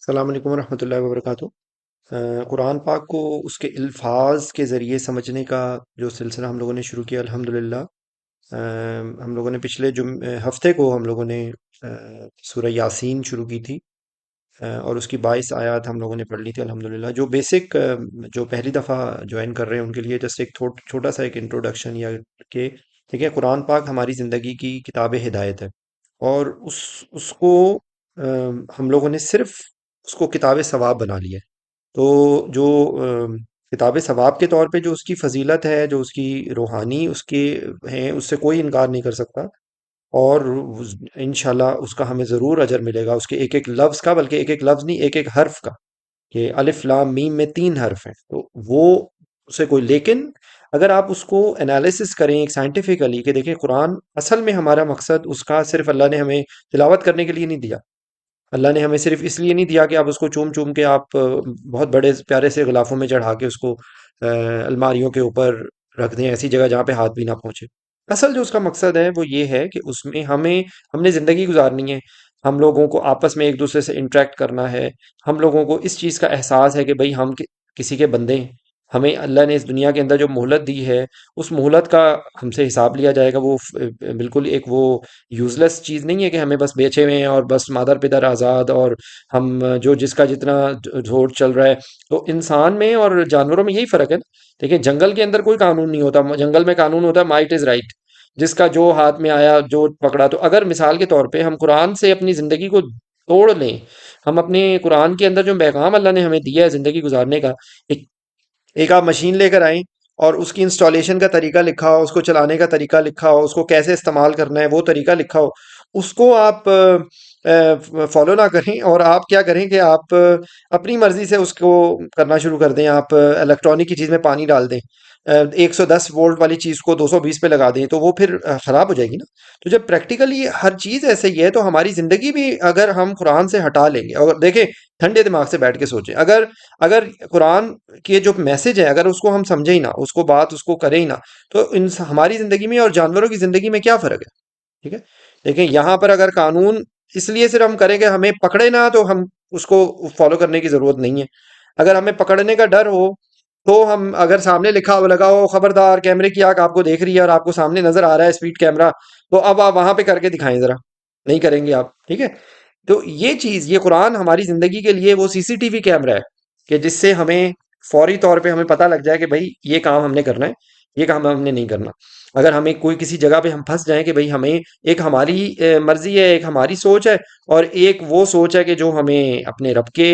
السلام علیکم ورحمۃ اللہ وبرکاتہ۔ قرآن پاک کو اس کے الفاظ کے ذریعے سمجھنے کا جو سلسلہ ہم لوگوں نے شروع کیا الحمدللہ۔ ہم لوگوں نے پچھلے ہفتے کو ہم لوگوں نے سورہ یاسین شروع کی تھی، اور اس کی 22 آیات ہم لوگوں نے پڑھ لی تھی الحمدللہ۔ جو بیسک جو پہلی دفعہ جوائن کر رہے ہیں ان کے لیے جسٹ ایک چھوٹا سا ایک انٹروڈکشن، یا کہ دیکھیں قرآن پاک ہماری زندگی کی کتاب ہدایت ہے، اور اس کو ہم لوگوں نے صرف اس کو کتاب ثواب بنا لیا ہے۔ تو جو کتاب ثواب کے طور پہ جو اس کی فضیلت ہے، جو اس کی روحانی اس کے ہیں، اس سے کوئی انکار نہیں کر سکتا، اور انشاءاللہ اس کا ہمیں ضرور اجر ملے گا، اس کے ایک ایک لفظ کا، بلکہ ایک ایک لفظ نہیں، ایک ایک حرف کا، کہ الف لام میم میں 3 حرف ہیں، تو وہ اسے کوئی، لیکن اگر آپ اس کو انالیسس کریں ایک سائنٹیفکلی، کہ دیکھیں قرآن اصل میں ہمارا مقصد اس کا صرف اللہ نے ہمیں تلاوت کرنے کے لیے نہیں دیا۔ اللہ نے ہمیں صرف اس لیے نہیں دیا کہ آپ اس کو چوم چوم کے آپ بہت بڑے پیارے سے غلافوں میں چڑھا کے اس کو الماریوں کے اوپر رکھ دیں، ایسی جگہ جہاں پہ ہاتھ بھی نہ پہنچے۔ اصل جو اس کا مقصد ہے وہ یہ ہے کہ اس میں ہم نے زندگی گزارنی ہے، ہم لوگوں کو آپس میں ایک دوسرے سے انٹریکٹ کرنا ہے، ہم لوگوں کو اس چیز کا احساس ہے کہ بھئی ہم کسی کے بندے ہیں، ہمیں اللہ نے اس دنیا کے اندر جو مہلت دی ہے، اس مہلت کا ہم سے حساب لیا جائے گا۔ وہ بالکل ایک وہ یوز لیس چیز نہیں ہے کہ ہمیں بس بیچے ہوئے ہیں اور بس مادر پدر آزاد، اور ہم جو جس کا جتنا زور چل رہا ہے۔ تو انسان میں اور جانوروں میں یہی فرق ہے نا۔ دیکھیں جنگل کے اندر کوئی قانون نہیں ہوتا، جنگل میں قانون ہوتا ہے مائٹ از رائٹ، جس کا جو ہاتھ میں آیا جو پکڑا۔ تو اگر مثال کے طور پہ ہم قرآن سے اپنی زندگی کو توڑ لیں، ہم اپنے قرآن کے اندر جو پیغام اللہ نے ہمیں دیا ہے زندگی گزارنے کا، ایک ایک آپ مشین لے کر آئیں اور اس کی انسٹالیشن کا طریقہ لکھا ہو، اس کو چلانے کا طریقہ لکھا ہو، اس کو کیسے استعمال کرنا ہے وہ طریقہ لکھا ہو، اس کو آپ فالو نہ کریں، اور آپ کیا کریں کہ آپ اپنی مرضی سے اس کو کرنا شروع کر دیں۔ آپ الیکٹرانک کی چیز میں پانی ڈال دیں، 110 وولٹ والی چیز کو 220 پہ لگا دیں، تو وہ پھر خراب ہو جائے گی نا۔ تو جب پریکٹیکلی ہر چیز ایسے ہی ہے، تو ہماری زندگی بھی اگر ہم قرآن سے ہٹا لیں گے، اور دیکھیں ٹھنڈے دماغ سے بیٹھ کے سوچیں، اگر قرآن کے جو میسج ہے اگر اس کو ہم سمجھیں ہی نہ، اس کو بات اس کو کریں ہی نہ، تو ہماری زندگی میں اور جانوروں کی زندگی میں کیا فرق ہے؟ ٹھیک ہے، دیکھیں یہاں پر اگر قانون اس لیے صرف ہم کریں کہ ہمیں پکڑے نہ، تو ہم اس کو فالو کرنے کی ضرورت نہیں ہے۔ اگر ہمیں پکڑنے کا ڈر ہو، تو ہم اگر سامنے لکھا ہو لگا ہو خبردار کیمرے کی آنکھ آپ کو دیکھ رہی ہے اور آپ کو سامنے نظر آ رہا ہے اسپیڈ کیمرہ، تو اب آپ وہاں پہ کر کے دکھائیں ذرا، نہیں کریں گے آپ، ٹھیک ہے۔ تو یہ چیز، یہ قرآن ہماری زندگی کے لیے وہ سی سی ٹی وی کیمرہ ہے، کہ جس سے ہمیں فوری طور پہ ہمیں پتہ لگ جائے کہ بھائی یہ کام ہم نے کرنا ہے، یہ کام ہم نے نہیں کرنا۔ اگر ہمیں کوئی کسی جگہ پہ ہم پھنس جائیں کہ بھائی ہمیں ایک ہماری مرضی ہے، ایک ہماری سوچ ہے، اور ایک وہ سوچ ہے کہ جو ہمیں اپنے رب کے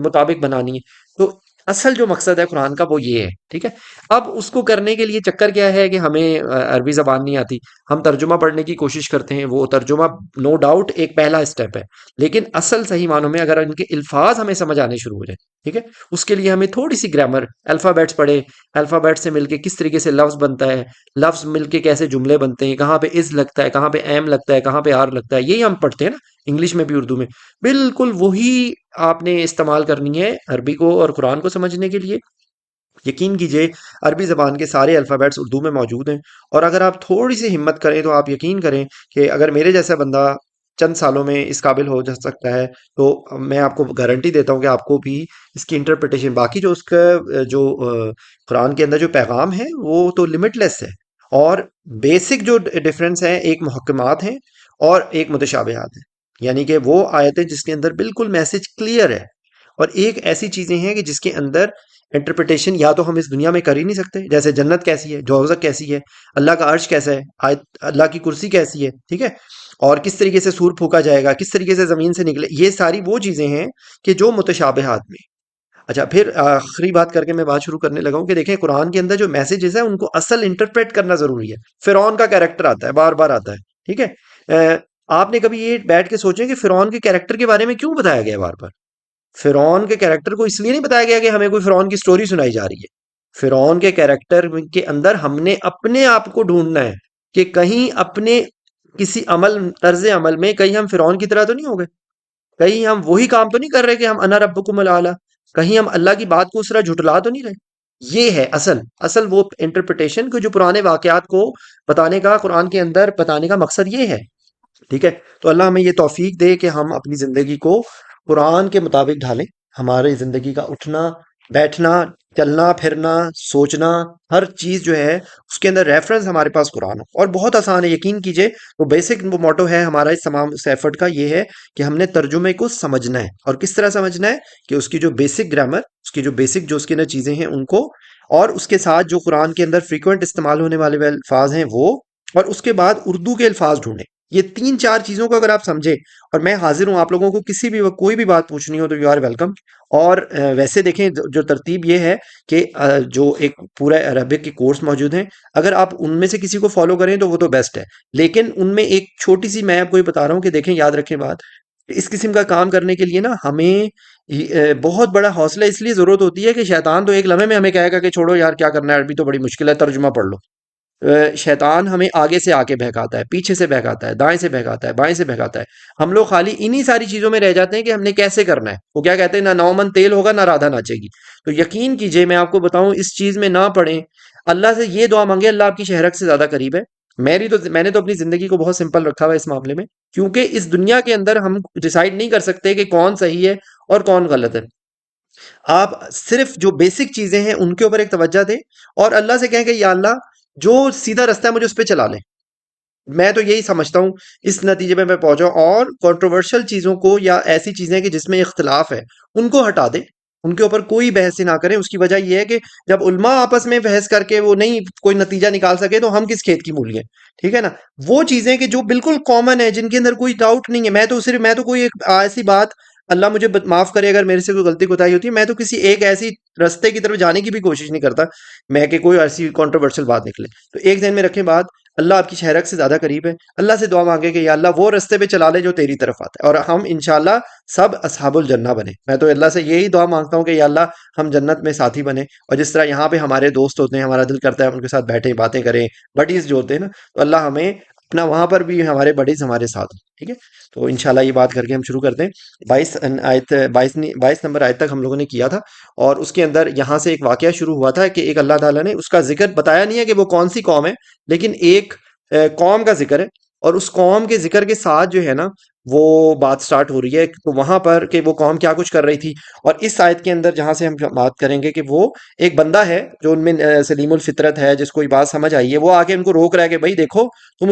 مطابق بنانی ہے، تو اصل جو مقصد ہے قرآن کا وہ یہ ہے، ٹھیک ہے۔ اب اس کو کرنے کے لیے چکر کیا ہے کہ ہمیں عربی زبان نہیں آتی، ہم ترجمہ پڑھنے کی کوشش کرتے ہیں، وہ ترجمہ نو ڈاؤٹ ایک پہلا اسٹیپ ہے، لیکن اصل صحیح معنوں میں اگر ان کے الفاظ ہمیں سمجھ آنے شروع ہو جائیں، ٹھیک ہے، اس کے لیے ہمیں تھوڑی سی گرامر، الفابیٹس پڑھے، الفابیٹ سے مل کے کس طریقے سے لفظ بنتا ہے، لفظ مل کے کیسے جملے بنتے ہیں، کہاں پہ از لگتا ہے، کہاں پہ ایم لگتا ہے، کہاں پہ آر لگتا ہے، یہی ہم پڑھتے ہیں نا انگلش میں بھی اردو میں، بالکل وہی آپ نے استعمال کرنی ہے عربی کو اور قرآن کو سمجھنے کے لیے۔ یقین کیجئے عربی زبان کے سارے الفابیٹس اردو میں موجود ہیں، اور اگر آپ تھوڑی سی ہمت کریں تو آپ یقین کریں کہ اگر میرے جیسا بندہ چند سالوں میں اس قابل ہو جا سکتا ہے، تو میں آپ کو گارنٹی دیتا ہوں کہ آپ کو بھی اس کی انٹرپریٹیشن، باقی جو اس کا جو قرآن کے اندر جو پیغام ہے وہ تو لمٹ لیس ہے، اور بیسک جو ڈفرینس ہے ایک محکمات ہیں اور ایک متشابہات ہیں، یعنی کہ وہ آیتیں جس کے اندر بالکل میسج کلیئر ہے، اور ایک ایسی چیزیں ہیں کہ جس کے اندر انٹرپریٹیشن یا تو ہم اس دنیا میں کر ہی نہیں سکتے، جیسے جنت کیسی ہے، دوزخ کیسی ہے، اللہ کا عرش کیسا ہے، اللہ کی کرسی کیسی ہے، ٹھیک ہے، اور کس طریقے سے سور پھونکا جائے گا، کس طریقے سے زمین سے نکلے، یہ ساری وہ چیزیں ہیں کہ جو متشابہات میں۔ اچھا، پھر آخری بات کر کے میں بات شروع کرنے لگا ہوں کہ دیکھیں قرآن کے اندر جو میسیجز ہیں ان کو اصل انٹرپریٹ کرنا ضروری ہے۔ فرعون کا کیریکٹر آتا ہے، بار بار آتا ہے، ٹھیک ہے۔ آپ نے کبھی یہ بیٹھ کے سوچیں کہ فرعون کے کیریکٹر کے بارے میں کیوں بتایا گیا ہے بار بار؟ فرعون کے کیریکٹر کو اس لیے نہیں بتایا گیا کہ ہمیں کوئی فرعون کی سٹوری سنائی جا رہی ہے۔ فرعون کے کیریکٹر کے اندر ہم نے اپنے آپ کو ڈھونڈنا ہے کہ کہیں اپنے کسی طرز عمل میں کہیں ہم فرعون کی طرح تو نہیں ہو گئے، کہیں ہم وہی کام تو نہیں کر رہے کہ ہم انا ربکم الاعلی، کہیں ہم اللہ کی بات کو اس طرح جھٹلا تو نہیں رہے۔ یہ ہے اصل وہ انٹرپریٹیشن کو جو پرانے واقعات کو بتانے کا، قرآن کے اندر بتانے کا مقصد یہ ہے، ٹھیک ہے۔ تو اللہ ہمیں یہ توفیق دے کہ ہم اپنی زندگی کو قرآن کے مطابق ڈھالیں. ہماری زندگی کا اٹھنا بیٹھنا چلنا پھرنا سوچنا ہر چیز جو ہے اس کے اندر ریفرنس ہمارے پاس قرآن ہو. اور بہت آسان ہے یقین کیجئے. وہ بیسک موٹو ہے ہمارا اس تمام اس ایفرٹ کا یہ ہے کہ ہم نے ترجمے کو سمجھنا ہے. اور کس طرح سمجھنا ہے کہ اس کی جو بیسک گرامر اس کی جو بیسک جو اس کے اندر چیزیں ہیں ان کو، اور اس کے ساتھ جو قرآن کے اندر فریکوینٹ استعمال ہونے والے الفاظ ہیں وہ، اور اس کے بعد اردو کے الفاظ ڈھونڈیں. یہ تین چار چیزوں کو اگر آپ سمجھے، اور میں حاضر ہوں آپ لوگوں کو کسی بھی وقت کوئی بھی بات پوچھنی ہو تو یو آر ویلکم. اور ویسے دیکھیں جو ترتیب یہ ہے کہ جو ایک پورا عربک کے کورس موجود ہیں، اگر آپ ان میں سے کسی کو فالو کریں تو وہ تو بیسٹ ہے. لیکن ان میں ایک چھوٹی سی میں آپ کو یہ بتا رہا ہوں کہ دیکھیں یاد رکھیں بات، اس قسم کا کام کرنے کے لیے نا ہمیں بہت بڑا حوصلہ اس لیے ضرورت ہوتی ہے کہ شیطان تو ایک لمحے میں ہمیں کہے گا کہ چھوڑو یار کیا کرنا ہے عربی تو بڑی مشکل ہے ترجمہ پڑھ لو. شیطان ہمیں آگے سے آ کے بہکاتا ہے، پیچھے سے بہکاتا ہے، دائیں سے بہکاتا ہے، بائیں سے بہکاتا ہے. ہم لوگ خالی انہی ساری چیزوں میں رہ جاتے ہیں کہ ہم نے کیسے کرنا ہے. وہ کیا کہتے ہیں، نہ نو من تیل ہوگا نہ رادھا ناچے گی. تو یقین کیجئے میں آپ کو بتاؤں اس چیز میں نہ پڑیں. اللہ سے یہ دعا مانگے اللہ آپ کی شہرک سے زیادہ قریب ہے. میں نے تو اپنی زندگی کو بہت سمپل رکھا ہوا ہے اس معاملے میں، کیونکہ اس دنیا کے اندر ہم ڈیسائیڈ نہیں کر سکتے کہ کون صحیح ہے اور کون غلط ہے. آپ صرف جو بیسک چیزیں ہیں ان کے اوپر ایک توجہ دیں اور اللہ سے کہیں کہ یا اللہ جو سیدھا رستہ ہے مجھے اس پہ چلا لیں. میں تو یہی سمجھتا ہوں اس نتیجے میں پہنچا. اور کنٹروورشل چیزوں کو یا ایسی چیزیں کہ جس میں اختلاف ہے ان کو ہٹا دیں، ان کے اوپر کوئی بحث ہی نہ کریں. اس کی وجہ یہ ہے کہ جب علماء آپس میں بحث کر کے وہ نہیں کوئی نتیجہ نکال سکے تو ہم کس کھیت کی مولی ہیں. ٹھیک ہے نا. وہ چیزیں کہ جو بالکل کامن ہے جن کے اندر کوئی ڈاؤٹ نہیں ہے، میں تو کوئی ایک ایسی بات، اللہ مجھے معاف کرے اگر میرے سے کوئی غلطی کوتاہی ہوتی ہے، میں تو کسی ایک ایسی رستے کی طرف جانے کی بھی کوشش نہیں کرتا میں کہ کوئی ایسی کنٹروورشل بات نکلے. تو ایک ذہن میں رکھیں بات، اللہ آپ کی شہرک سے زیادہ قریب ہے. اللہ سے دعا مانگے کہ یا اللہ وہ رستے پہ چلا لے جو تیری طرف آتا ہے، اور ہم انشاءاللہ سب اصحاب الجنہ بنے. میں تو اللہ سے یہی دعا مانگتا ہوں کہ یا اللہ ہم جنت میں ساتھی بنے. اور جس طرح یہاں پہ ہمارے دوست ہوتے ہیں ہمارا دل کرتا ہے ان کے ساتھ بیٹھیں باتیں کریں، بڈیز جو ہوتے ہیں نا، تو اللہ ہمیں اپنا وہاں پر بھی ہمارے بڈیز ہمارے ساتھ ہوں. ٹھیک ہے. تو انشاءاللہ یہ بات کر کے ہم شروع کرتے ہیں. 22 نمبر آیت تک ہم لوگوں نے کیا تھا، اور اس کے اندر یہاں سے ایک واقعہ شروع ہوا تھا کہ ایک اللہ تعالیٰ نے اس کا ذکر بتایا نہیں ہے کہ وہ کون سی قوم ہے، لیکن ایک قوم کا ذکر ہے. اور اس قوم کے ذکر کے ساتھ جو ہے نا وہ بات سٹارٹ ہو رہی ہے تو وہاں پر کہ وہ قوم کیا کچھ کر رہی تھی. اور اس آیت کے اندر جہاں سے ہم بات کریں گے کہ وہ ایک بندہ ہے جو ان میں سلیم الفطرت ہے، جس کو یہ بات سمجھ آئی ہے، وہ آ کے ان کو روک رہا ہے کہ بھائی دیکھو تم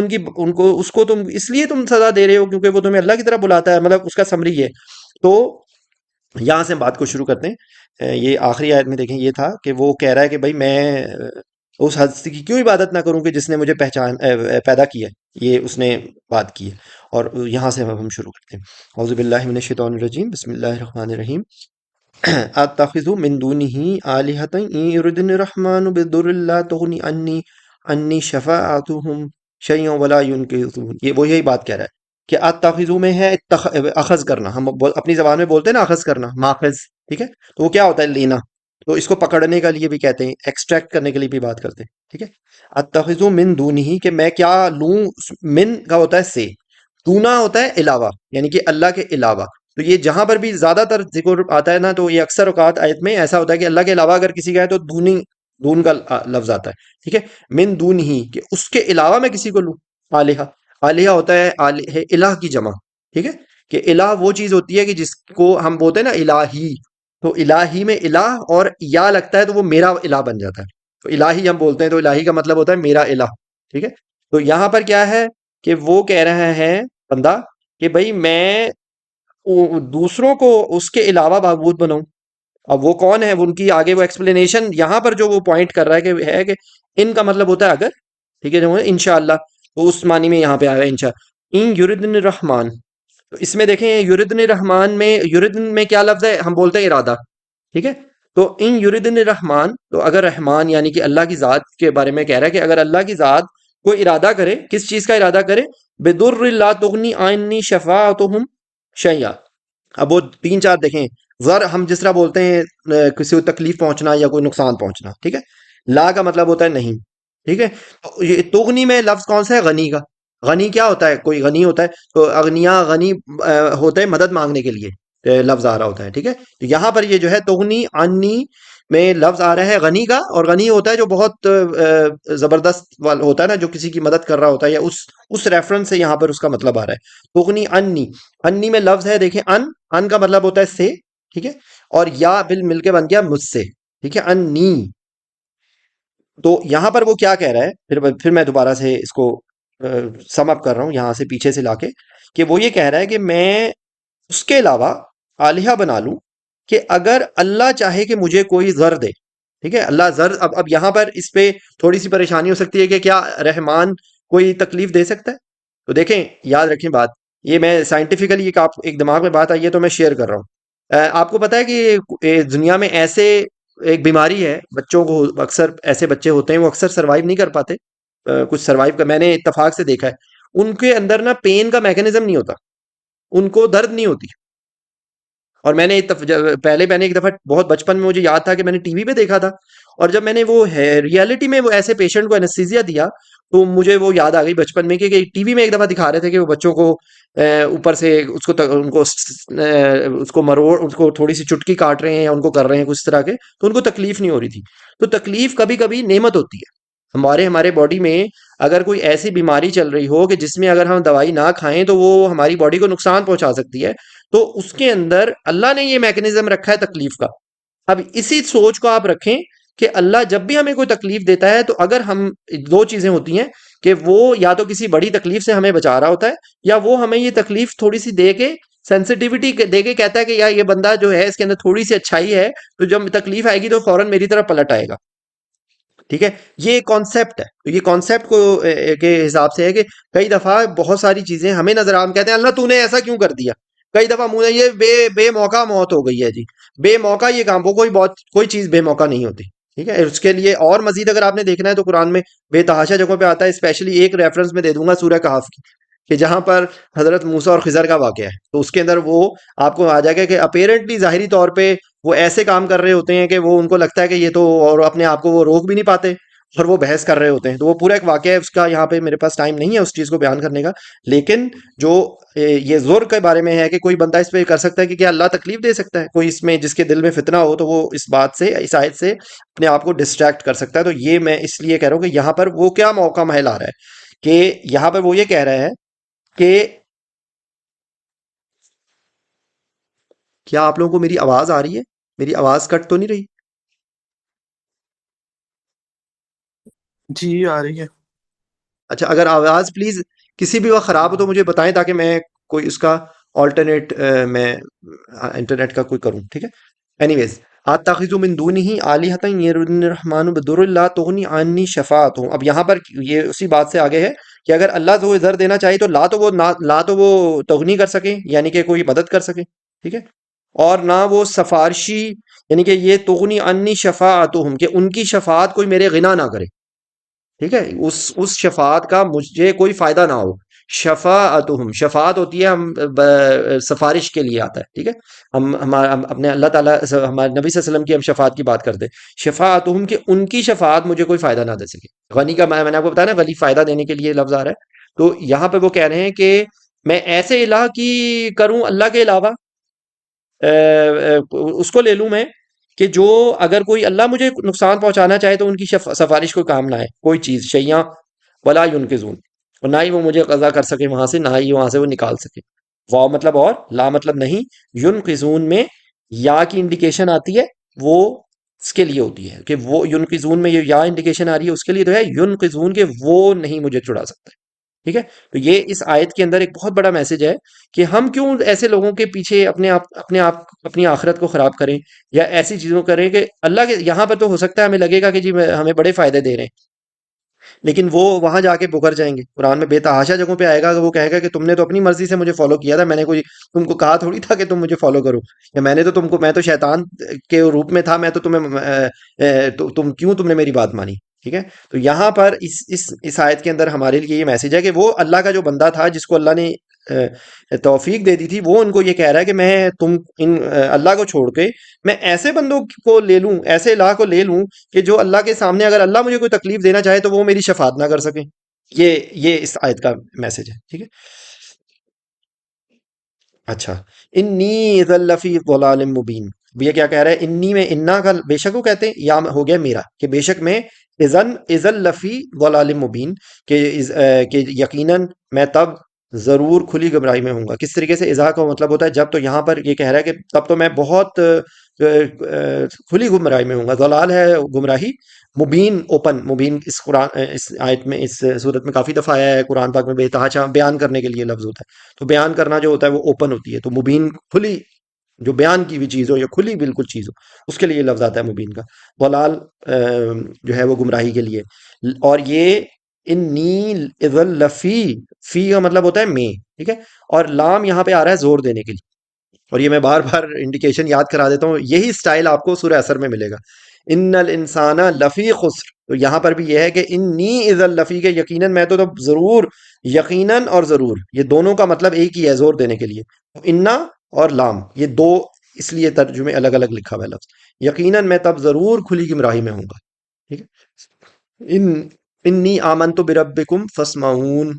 اس کو تم اس لیے تم سزا دے رہے ہو کیونکہ وہ تمہیں اللہ کی طرف بلاتا ہے. مطلب اس کا سمری ہے. تو یہاں سے ہم بات کو شروع کرتے ہیں. یہ آخری آیت میں دیکھیں یہ تھا کہ وہ کہہ رہا ہے کہ بھائی میں اس ہستی کی کیوں عبادت نہ کروں کہ جس نے مجھے پیدا کیا. یہ اس نے بات کی ہے. اور یہاں سے ہم شروع کرتے ہیں. اعوذ باللہ من الشیطان الرجیم بسم اللہ الرحمن الرحیم. اتخذ من دونه آلهة ان يردن الرحمن بضر لا تغني انی شفاعتهم شیئا ولا ينقذون. یہ وہ یہی بات کہہ رہا ہے کہ اتخذو میں ہے اخذ کرنا. ہم اپنی زبان میں بولتے ہیں نا اخذ کرنا، ماخذ. ٹھیک ہے. تو وہ کیا ہوتا ہے؟ لینا. تو اس کو پکڑنے کے لیے بھی کہتے ہیں، ایکسٹریکٹ کرنے کے لیے بھی بات کرتے ہیں. ٹھیک ہے. اتخذو من دونہی کہ میں کیا لوں. من کا ہوتا ہے سے، دونا ہوتا ہے علاوہ، یعنی کہ اللہ کے علاوہ. تو یہ جہاں پر بھی زیادہ تر ذکر آتا ہے نا تو یہ اکثر اوقات آیت میں ایسا ہوتا ہے کہ اللہ کے علاوہ اگر کسی کا ہے تو دون کا لفظ آتا ہے. ٹھیک ہے. من دون ہی کہ اس کے علاوہ میں کسی کو لوں. آلہہ، آلہہ ہوتا ہے الہ کی جمع. ٹھیک ہے. کہ الہ وہ چیز ہوتی ہے کہ جس کو ہم بولتے ہیں نا الہی. تو الہی میں الہ اور یا لگتا ہے تو وہ میرا الہ بن جاتا ہے. تو الہی ہم بولتے ہیں تو الہی کا مطلب ہوتا ہے میرا الہ. ٹھیک ہے. تو یہاں پر کیا ہے کہ وہ کہہ رہا ہے بندہ کہ بھائی میں دوسروں کو اس کے علاوہ معبود بناؤں. اب وہ کون ہے، وہ ان کی آگے وہ ایکسپلینیشن یہاں پر جو وہ پوائنٹ کر رہا ہے کہ ان کا مطلب ہوتا ہے اگر. ٹھیک ہے. انشاءاللہ تو اس معنی میں یہاں پہ آیا انشاء. ان یردن الرحمن. تو اس میں دیکھیں یردن الرحمن میں یردن میں کیا لفظ ہے؟ ہم بولتے ہیں ارادہ. ٹھیک ہے. تو ان یردن الرحمن تو اگر رحمان یعنی کہ اللہ کی ذات کے بارے میں کہہ رہا ہے کہ اگر اللہ کی ذات کوئی ارادہ کرے، کس چیز کا ارادہ کرے؟ بدر لا تغنی عنی شفاعتہم شیئا. اب وہ تین چار دیکھیں. ضر ہم جس طرح بولتے ہیں کسی کو تکلیف پہنچنا یا کوئی نقصان پہنچنا. ٹھیک ہے. لا کا مطلب ہوتا ہے نہیں. ٹھیک ہے. یہ تغنی میں لفظ کون سا ہے؟ غنی کا. غنی کیا ہوتا ہے؟ کوئی غنی ہوتا ہے تو اغنیا غنی ہوتے ہیں مدد مانگنے کے لیے لفظ آ رہا ہوتا ہے. ٹھیک ہے. تو یہاں پر یہ جو ہے تغنی عنی میں لفظ آ رہا ہے غنی کا، اور غنی ہوتا ہے جو بہت زبردست ہوتا ہے نا، جو کسی کی مدد کر رہا ہوتا ہے، یا اس ریفرنس سے یہاں پر اس کا مطلب آ رہا ہے. تغنی عنی، عنی میں لفظ ہے دیکھیں ان، ان کا مطلب ہوتا ہے سے، ٹھیک ہے، اور یا بل مل کے بن گیا مجھ سے، ٹھیک ہے، انی. تو یہاں پر وہ کیا کہہ رہا ہے، پھر میں دوبارہ سے اس کو سم اپ کر رہا ہوں یہاں سے پیچھے سے لا کے، کہ وہ یہ کہہ رہا ہے کہ میں اس کے علاوہ آلیہ بنا لوں کہ اگر اللہ چاہے کہ مجھے کوئی زر دے، ٹھیک ہے، اللہ زر. اب یہاں پر اس پہ تھوڑی سی پریشانی ہو سکتی ہے کہ کیا رحمان کوئی تکلیف دے سکتا ہے؟ تو دیکھیں، یاد رکھیں بات، یہ میں سائنٹیفکلی ایک دماغ میں بات آئی ہے تو میں شیئر کر رہا ہوں. آپ کو پتا ہے کہ دنیا میں ایسے ایک بیماری ہے بچوں کو، اکثر ایسے بچے ہوتے ہیں وہ اکثر سروائیو نہیں کر پاتے. کچھ سروائیو کا میں نے اتفاق سے دیکھا ہے، ان کے اندر نا پین کا میکینزم نہیں ہوتا، ان کو درد نہیں ہوتی. اور میں نے پہلے میں نے ایک دفعہ بہت بچپن میں مجھے یاد تھا کہ میں نے ٹی وی پہ دیکھا تھا، اور جب میں نے وہ ریئلٹی میں وہ ایسے پیشنٹ کو انستھیزیا دیا تو مجھے وہ یاد آ گئی بچپن میں کہ ٹی وی میں ایک دفعہ دکھا رہے تھے کہ وہ بچوں کو اوپر سے اس کو مروڑ، اس کو تھوڑی سی چٹکی کاٹ رہے ہیں یا ان کو کر رہے ہیں کچھ طرح کے، تو ان کو تکلیف نہیں ہو رہی تھی. تو تکلیف کبھی کبھی نعمت ہوتی ہے. ہمارے باڈی میں اگر کوئی ایسی بیماری چل رہی ہو کہ جس میں اگر ہم دوائی نہ کھائیں تو وہ ہماری باڈی کو نقصان پہنچا سکتی ہے، تو اس کے اندر اللہ نے یہ میکنزم رکھا ہے تکلیف کا. اب اسی سوچ کو آپ رکھیں کہ اللہ جب بھی ہمیں کوئی تکلیف دیتا ہے تو اگر ہم، دو چیزیں ہوتی ہیں کہ وہ یا تو کسی بڑی تکلیف سے ہمیں بچا رہا ہوتا ہے، یا وہ ہمیں یہ تکلیف تھوڑی سی دے کے، سینسٹیوٹی دے کے کہتا ہے کہ یار یہ بندہ جو ہے اس کے اندر تھوڑی سی اچھائی ہے، تو جب تکلیف آئے گی تو فوراً میری طرف پلٹ آئے گا. ٹھیک ہے، یہ کانسیپٹ ہے. تو یہ کانسیپٹ کو کے حساب سے ہے کہ کئی دفعہ بہت ساری چیزیں ہمیں نظر ہم کہتے ہیں اللہ تو نے ایسا کیوں کر دیا. کئی دفعہ منہ یہ بے موقع موت ہو گئی ہے جی، بے موقع یہ کام وہ کوئی چیز بے موقع نہیں ہوتی. ٹھیک ہے، اس کے لیے اور مزید اگر آپ نے دیکھنا ہے تو قرآن میں بے تحاشا جگہوں پہ آتا ہے. اسپیشلی ایک ریفرنس میں دے دوں گا سورہ کہف کی، کہ جہاں پر حضرت موسیٰ اور خضر کا واقعہ ہے، تو اس کے اندر وہ آپ کو آ جائے گا کہ اپیرنٹلی ظاہری طور پہ وہ ایسے کام کر رہے ہوتے ہیں کہ وہ ان کو لگتا ہے کہ یہ تو، اور اپنے آپ کو وہ روک بھی نہیں پاتے اور وہ بحث کر رہے ہوتے ہیں. تو وہ پورا ایک واقعہ ہے، اس کا یہاں پہ میرے پاس ٹائم نہیں ہے اس چیز کو بیان کرنے کا. لیکن جو یہ زور کے بارے میں ہے کہ کوئی بندہ اس پہ کر سکتا ہے کہ کیا اللہ تکلیف دے سکتا ہے، کوئی اس میں جس کے دل میں فتنہ ہو تو وہ اس بات سے، اس آیت سے اپنے آپ کو ڈسٹریکٹ کر سکتا ہے. تو یہ میں اس لیے کہہ رہا ہوں کہ یہاں پر وہ کیا موقع محل آ رہا ہے کہ یہاں پر وہ یہ کہہ رہا ہے کہ کیا آپ لوگوں کو میری آواز آ رہی ہے؟ میری آواز کٹ تو نہیں رہی؟ جی آ رہی ہے. اچھا، اگر آواز پلیز کسی بھی وقت خراب ہو تو مجھے بتائیں تاکہ میں کوئی اس کا آلٹرنیٹ میں انٹرنیٹ کا کوئی کروں. ٹھیک ہے، اینی ویز، اتخذ من دونہ آلہۃ یردون الرحمن بدر اللہ تغنی عنی شفاعتہم. اب یہاں پر یہ اسی بات سے آگے ہے کہ اگر اللہ تو ادھر دینا چاہے تو لا تو وہ تغنی کر سکے، یعنی کہ کوئی مدد کر سکے، ٹھیک ہے، اور نہ وہ سفارشی، یعنی کہ یہ تغنی عنی شفاعتہم کہ ان کی شفاعت کوئی میرے غنا نہ کرے. ٹھیک ہے، اس شفاعت کا مجھے کوئی فائدہ نہ ہو. شفاعتہم، شفاعت ہوتی ہے ہم سفارش کے لیے آتا ہے. ٹھیک ہے، ہم اپنے اللہ تعالیٰ، ہمارے نبی صلی اللہ علیہ وسلم کی ہم شفاعت کی بات کرتے ہیں. شفاعتہم کہ ان کی شفاعت مجھے کوئی فائدہ نہ دے سکے. غنی کا میں نے آپ کو بتایا نا، غنی فائدہ دینے کے لیے لفظ آ رہا ہے. تو یہاں پہ وہ کہہ رہے ہیں کہ میں ایسے الہ کی کروں اللہ کے علاوہ، اس کو لے لوں میں کہ جو اگر کوئی اللہ مجھے نقصان پہنچانا چاہے تو ان کی سفارش کوئی کام نہ آئے، کوئی چیز شیاں ولا ینقذون، اور نہ ہی وہ مجھے قضا کر سکے وہاں سے، نہ ہی وہاں سے وہ نکال سکے. واو مطلب اور، لا مطلب نہیں. ینقذون میں یا کی انڈیکیشن آتی ہے، وہ اس کے لیے ہوتی ہے کہ وہ ینقذون میں یہ یا انڈیکیشن آ رہی ہے اس کے لیے تو ہے ینقذون کہ وہ نہیں مجھے چھڑا سکتے. ٹھیک ہے، تو یہ اس آیت کے اندر ایک بہت بڑا میسج ہے کہ ہم کیوں ایسے لوگوں کے پیچھے اپنے آپ اپنی آخرت کو خراب کریں یا ایسی چیزوں کریں کہ اللہ کے یہاں پر تو ہو سکتا ہے ہمیں لگے گا کہ جی ہمیں بڑے فائدے دے رہے ہیں، لیکن وہ وہاں جا کے بکر جائیں گے. قرآن میں بے تحاشا جگہوں پہ آئے گا کہ وہ کہے گا کہ تم نے تو اپنی مرضی سے مجھے فالو کیا تھا، میں نے کوئی تم کو کہا تھوڑی تھا کہ تم مجھے فالو کرو، یا میں نے تو تم کو، میں تو شیطان کے روپ میں تھا، میں تو تم نے میری بات مانی. ٹھیک ہے، تو یہاں پر اس آیت کے اندر ہمارے لیے یہ میسج ہے کہ وہ اللہ کا جو بندہ تھا جس کو اللہ نے توفیق دے دی تھی، وہ ان کو یہ کہہ رہا ہے کہ میں اللہ کو چھوڑ کے میں ایسے بندوں کو لے لوں، ایسے الہ کو لے لوں کہ جو اللہ کے سامنے اگر اللہ مجھے کوئی تکلیف دینا چاہے تو وہ میری شفاعت نہ کر سکیں. یہ اس آیت کا میسج ہے. ٹھیک ہے، اچھا، انی اذا لفی ضلال مبین. یہ کیا کہہ رہا ہے؟ انی میں، انا کا بے شک وہ کہتے ہیں، یا ہو گیا میرا، کہ بے شک میں اذن لفی ضلال مبین، کہ یقیناً میں تب ضرور کھلی گمراہی میں ہوں گا. کس طریقے سے اذا کا مطلب ہوتا ہے جب، تو یہاں پر یہ کہہ رہا ہے کہ تب تو میں بہت کھلی گمراہی میں ہوں گا. ضلال ہے گمراہی، مبین اوپن. مبین اس قرآن اس آیت میں اس صورت میں کافی دفعہ آیا ہے قرآن پاک میں، بے تحاشا بیان کرنے کے لیے لفظ ہوتا ہے. تو بیان کرنا جو ہوتا ہے وہ اوپن ہوتی ہے، تو مبین کھلی، جو بیان کی ہوئی چیز ہو یا کھلی بالکل چیز ہو، اس کے لیے یہ لفظ آتا ہے مبین کا. ضلال جو ہے وہ گمراہی کے لیے. اور یہ انی اذل لفی، فی کا مطلب ہوتا ہے میں، ٹھیک ہے. اور لام یہاں پہ آ رہا ہے زور دینے کے لیے. اور یہ میں بار بار انڈیکیشن یاد کرا دیتا ہوں، یہی سٹائل آپ کو سورہ اثر میں ملے گا. ان الانسان لفی خسر. تو یہاں پر بھی یہ ہے کہ انی اذل لفی، کے یقیناً میں تو ضرور، یقیناً اور ضرور یہ دونوں کا مطلب ایک ہی ہے زور دینے کے لیے. انا اور لام یہ دو، اس لیے ترجمے الگ الگ لکھا ہوا ہے لفظ. یقیناً میں تب ضرور کھلی گمراہی میں ہوں گا. ٹھیک ہے. انی آمنت بربکم فاسمعون.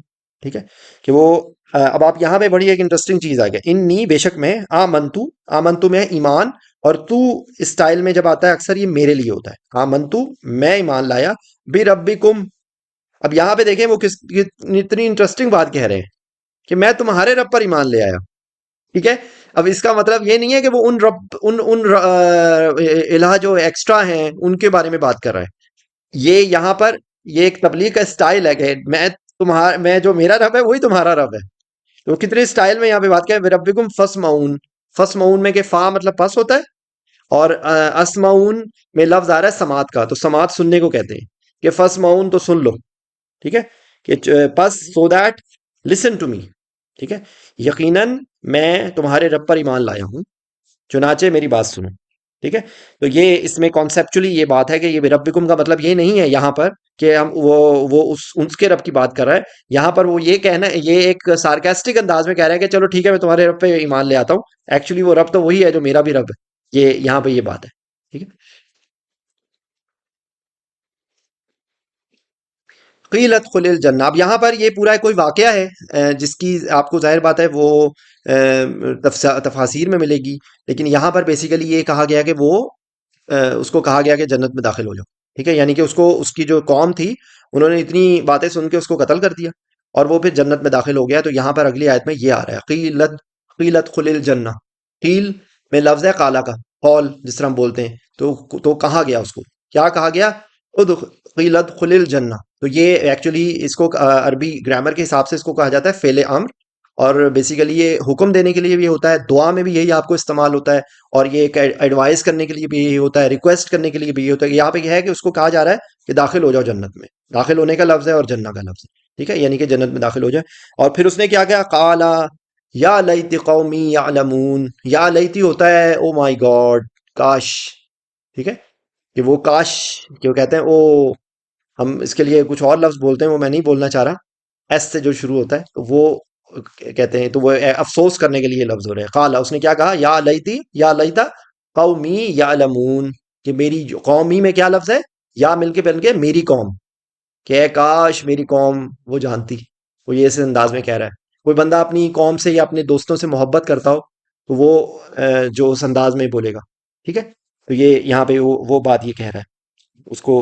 ٹھیک ہے کہ وہ اب آپ یہاں پہ بڑی ایک انٹرسٹنگ چیز آ گیا. انی بے شک میں، آمنتو، آمنتو میں ایمان، اور تو اسٹائل میں جب آتا ہے اکثر یہ میرے لیے ہوتا ہے. آمنتو میں ایمان لایا، بربکم. اب یہاں پہ دیکھیں وہ اتنی انٹرسٹنگ بات کہہ رہے ہیں کہ میں تمہارے رب پر ایمان لے آیا. ٹھیک ہے. اب اس کا مطلب یہ نہیں ہے کہ وہ ان رب ان الہ جو ایکسٹرا ہیں ان کے بارے میں بات کر رہا ہے. یہ یہاں پر یہ ایک تبلیغ کا سٹائل ہے کہ میں جو میرا رب ہے وہی تمہارا رب ہے. تو کتنے سٹائل میں یہاں پہ بات کریں. ربکم فاسمعون. فاسمعون میں کہ فا مطلب پس ہوتا ہے، اور اسمعون میں لفظ آ رہا ہے سماعت کا، تو سماعت سننے کو کہتے ہیں کہ فاسمعون تو سن لو. ٹھیک ہے کہ پس so that listen to me. ٹھیک ہے. یقیناً میں تمہارے رب پر ایمان لایا ہوں، چنانچہ میری بات سنو. ٹھیک ہے. تو یہ اس میں کانسیپچولی یہ بات ہے کہ یہ ربکم کا مطلب یہ نہیں ہے یہاں پر کہ ہم وہ اس کے رب کی بات کر رہا ہے. یہاں پر وہ یہ کہنا ہے، یہ ایک سارکاسٹک انداز میں کہہ رہا ہے کہ چلو ٹھیک ہے میں تمہارے رب پہ ایمان لے آتا ہوں. ایکچولی وہ رب تو وہی ہے جو میرا بھی رب ہے. یہ یہاں پہ یہ بات ہے. ٹھیک ہے. قیلت خل الجنہ. اب یہاں پر یہ پورا کوئی واقعہ ہے جس کی آپ کو ظاہر بات ہے وہ تفاسیر میں ملے گی، لیکن یہاں پر بیسیکلی یہ کہا گیا کہ وہ اس کو کہا گیا کہ جنت میں داخل ہو جاؤ. ٹھیک ہے. یعنی کہ اس کی جو قوم تھی انہوں نے اتنی باتیں سن کے اس کو قتل کر دیا، اور وہ پھر جنت میں داخل ہو گیا. تو یہاں پر اگلی آیت میں یہ آ رہا ہے قیلت خل الجنہ. قیل میں لفظ ہے قالا کا، قول جس طرح ہم بولتے ہیں. تو کہا گیا، اس کو کیا کہا گیا؟ قیلت خل الجنہ. تو یہ ایکچولی اس کو عربی گرامر کے حساب سے اس کو کہا جاتا ہے فعل امر، اور بیسیکلی یہ حکم دینے کے لیے بھی ہوتا ہے، دعا میں بھی یہی آپ کو استعمال ہوتا ہے، اور یہ ایک ایڈوائز کرنے کے لیے بھی یہی ہوتا ہے، ریکویسٹ کرنے کے لیے بھی یہی ہوتا ہے. یہاں پہ یہ ہے کہ اس کو کہا جا رہا ہے کہ داخل ہو جاؤ جنت میں. داخل ہونے کا لفظ ہے اور جنہ کا لفظ ہے. ٹھیک ہے. یعنی کہ جنت میں داخل ہو جائے. اور پھر اس نے کیا کیا؟ قالا یا لیت قومی یعلمون. یا لیتی ہوتا ہے او مائی گاڈ، کاش. ٹھیک ہے کہ وہ کاش، کیوں کہتے ہیں او، ہم اس کے لیے کچھ اور لفظ بولتے ہیں وہ میں نہیں بولنا چاہ رہا. ایس سے جو شروع ہوتا ہے تو وہ کہتے ہیں، تو وہ افسوس کرنے کے لیے لفظ ہو رہے ہیں. قالا اس نے کیا کہا؟ یا لیتی، یا لیتا قومی یعلمون، کہ میری قومی میں کیا لفظ ہے؟ یا مل کے بن کے میری قوم، کہ اے کاش میری قوم وہ جانتی. وہ یہ اس انداز میں کہہ رہا ہے. کوئی بندہ اپنی قوم سے یا اپنے دوستوں سے محبت کرتا ہو تو وہ جو اس انداز میں بولے گا. ٹھیک ہے. تو یہ یہاں پہ وہ بات یہ کہہ رہا ہے، اس کو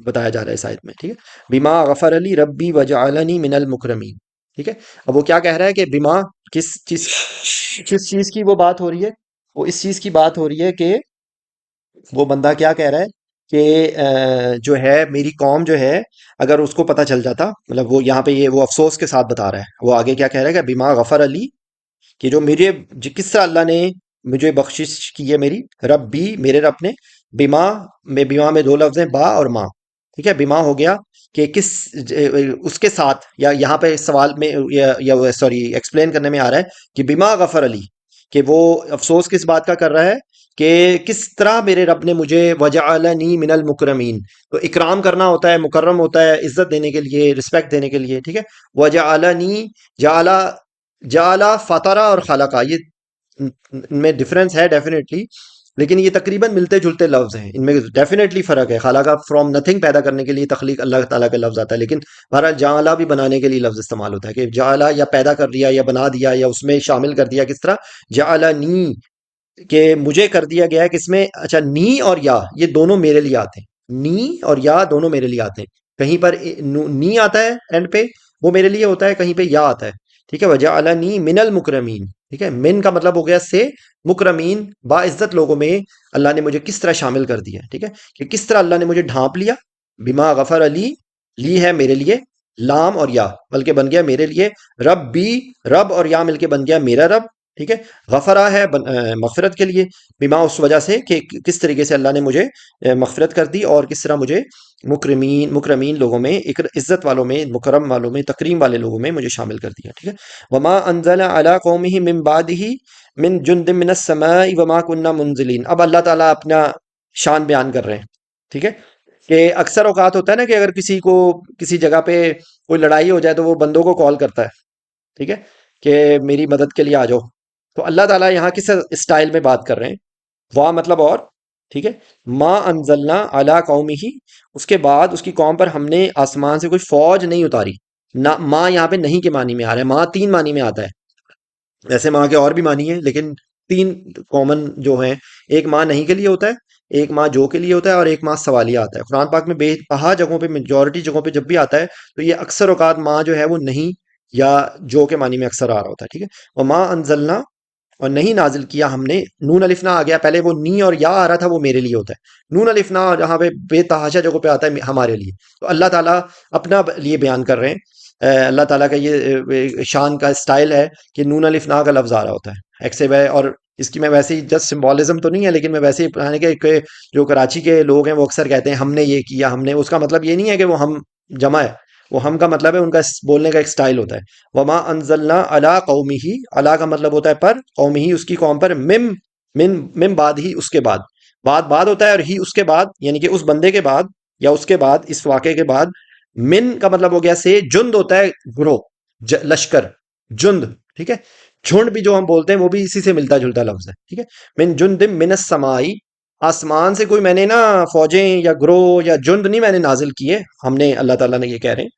بتایا جا رہا ہے اس آیت میں. ٹھیک ہے. بما غفر علی ربی وجعلنی من المکرمین. ٹھیک ہے. اب وہ کیا کہہ رہا ہے کہ بما، کس چیز کی وہ بات ہو رہی ہے؟ وہ اس چیز کی بات ہو رہی ہے کہ وہ بندہ کیا کہہ رہا ہے کہ جو ہے میری قوم جو ہے، اگر اس کو پتہ چل جاتا، مطلب وہ یہاں پہ یہ وہ افسوس کے ساتھ بتا رہا ہے. وہ آگے کیا کہہ رہا ہے کہ بما غفر علی، کہ جو مجھے، کس طرح اللہ نے مجھے بخشش کی ہے میری، رب بھی میرے رب نے، بما بما میں دو لفظ ہیں، با اور ماں. ٹھیک ہے. بما ہو گیا کہ کس، اس کے ساتھ، یا یہاں پہ سوال میں یا سوری ایکسپلین کرنے میں آ رہا ہے کہ بما غفر علی، کہ وہ افسوس کس بات کا کر رہا ہے کہ کس طرح میرے رب نے مجھے وجعلنی من المکرمین. تو اکرام کرنا ہوتا ہے، مکرم ہوتا ہے عزت دینے کے لیے، رسپیکٹ دینے کے لیے. ٹھیک ہے. وجعلنی، جعلا، جعلا فطرہ اور خلقہ، یہ ان میں ڈفرینس ہے ڈیفینیٹلی، لیکن یہ تقریباً ملتے جلتے لفظ ہیں. ان میں ڈیفینیٹلی فرق ہے. خلقہ فرام نتھنگ پیدا کرنے کے لیے تخلیق اللہ تعالیٰ کا لفظ آتا ہے، لیکن بہرحال جعلا بھی بنانے کے لیے لفظ استعمال ہوتا ہے کہ جعلا یا پیدا کر دیا یا بنا دیا یا اس میں شامل کر دیا. کس طرح؟ جعلنی، کہ مجھے کر دیا گیا ہے کس میں؟ اچھا، نی اور یا یہ دونوں میرے لیے آتے ہیں. نی اور یا دونوں میرے لیے آتے ہیں. کہیں پر نی آتا ہے اینڈ پہ، وہ میرے لیے ہوتا ہے، کہیں پہ یا آتا ہے. ٹھیک ہے، وجعلنی من المکرمین، ٹھیک ہے، من کا مطلب ہو گیا سے، مکرمین باعزت لوگوں میں اللہ نے مجھے کس طرح شامل کر دیا، ٹھیک ہے، کہ کس طرح اللہ نے مجھے ڈھانپ لیا، بما غفر علی، لی ہے میرے لیے لام اور یا، بلکہ بن گیا میرے لیے رب بھی، رب اور یا مل کے بن گیا میرا رب، ٹھیک ہے، غفرا ہے مغفرت کے لیے، بما اس وجہ سے کہ کس طریقے سے اللہ نے مجھے مغفرت کر دی، اور کس طرح مجھے مکرمین لوگوں میں، عزت والوں میں، مکرم والوں میں، تکریم والے لوگوں میں مجھے شامل کر دیا، ٹھیک ہے، وما انزل علی قومہ من بعدہ من جند من السماء وما كنا منزلین، اب اللہ تعالیٰ اپنا شان بیان کر رہے ہیں، ٹھیک ہے، کہ اکثر اوقات ہوتا ہے نا کہ اگر کسی کو کسی جگہ پہ کوئی لڑائی ہو جائے تو وہ بندوں کو کال کرتا ہے، ٹھیک ہے، کہ میری مدد کے لیے آ جاؤ، تو اللہ تعالیٰ یہاں کس اسٹائل میں بات کر رہے ہیں، وا مطلب اور، ٹھیک ہے، ما انزلنا علی قومہ، اس کے بعد اس کی قوم پر ہم نے آسمان سے کوئی فوج نہیں اتاری، نہ ماں یہاں پہ نہیں کے معنی میں آ رہا ہے، ماں تین معنی میں آتا ہے، ویسے ماں کے اور بھی معنی ہیں لیکن تین کامن جو ہیں، ایک ماں نہیں کے لیے ہوتا ہے، ایک ماں جو کے لیے ہوتا ہے، اور ایک ماں سوالیہ آتا ہے قرآن پاک میں، بے بہا جگہوں پہ، میجورٹی جگہوں پہ جب بھی آتا ہے تو یہ اکثر اوقات ماں جو ہے وہ نہیں یا جو کے معنی میں اکثر آ رہا ہوتا ہے، ٹھیک ہے، اور ماں انزلنا، اور نہیں نازل کیا ہم نے، نون الف نہ آ گیا، پہلے وہ نی اور یا آ رہا تھا وہ میرے لیے ہوتا ہے، نون الف نہ جہاں پہ بے تحاشا جگہوں پہ آتا ہے ہمارے لیے، تو اللہ تعالیٰ اپنا لیے بیان کر رہے ہیں، اللہ تعالیٰ کا یہ شان کا اسٹائل ہے کہ نون الف نا کا لفظ آ رہا ہوتا ہے ایک سے بے، اور اس کی میں ویسے ہی جسٹ سمبولزم تو نہیں ہے لیکن میں ویسے ہی بتانے کہ جو کراچی کے لوگ ہیں وہ اکثر کہتے ہیں ہم نے یہ کیا، ہم نے، اس کا مطلب یہ نہیں ہے کہ وہ ہم جمع ہے، وہ ہم کا مطلب ہے ان کا بولنے کا ایک سٹائل ہوتا ہے، وما انزلنا علی قومہ، علی کا مطلب ہوتا ہے پر، قومہ اس کی قوم پر، من بعد ہی اس کے بعد، بعد ہوتا ہے، اور ہی اس کے بعد یعنی کہ اس بندے کے بعد یا اس کے بعد، اس واقعے کے بعد، من کا مطلب ہو گیا سے، جند ہوتا ہے گروہ، لشکر، جند، ٹھیک ہے، جھنڈ بھی جو ہم بولتے ہیں وہ بھی اسی سے ملتا جلتا لفظ ہے، ٹھیک ہے، من جند من السمائی، آسمان سے کوئی میں نے نا فوجیں یا گروہ یا جند نہیں میں نے نازل کیے، ہم نے، اللہ تعالیٰ نے یہ کہہ رہے ہیں،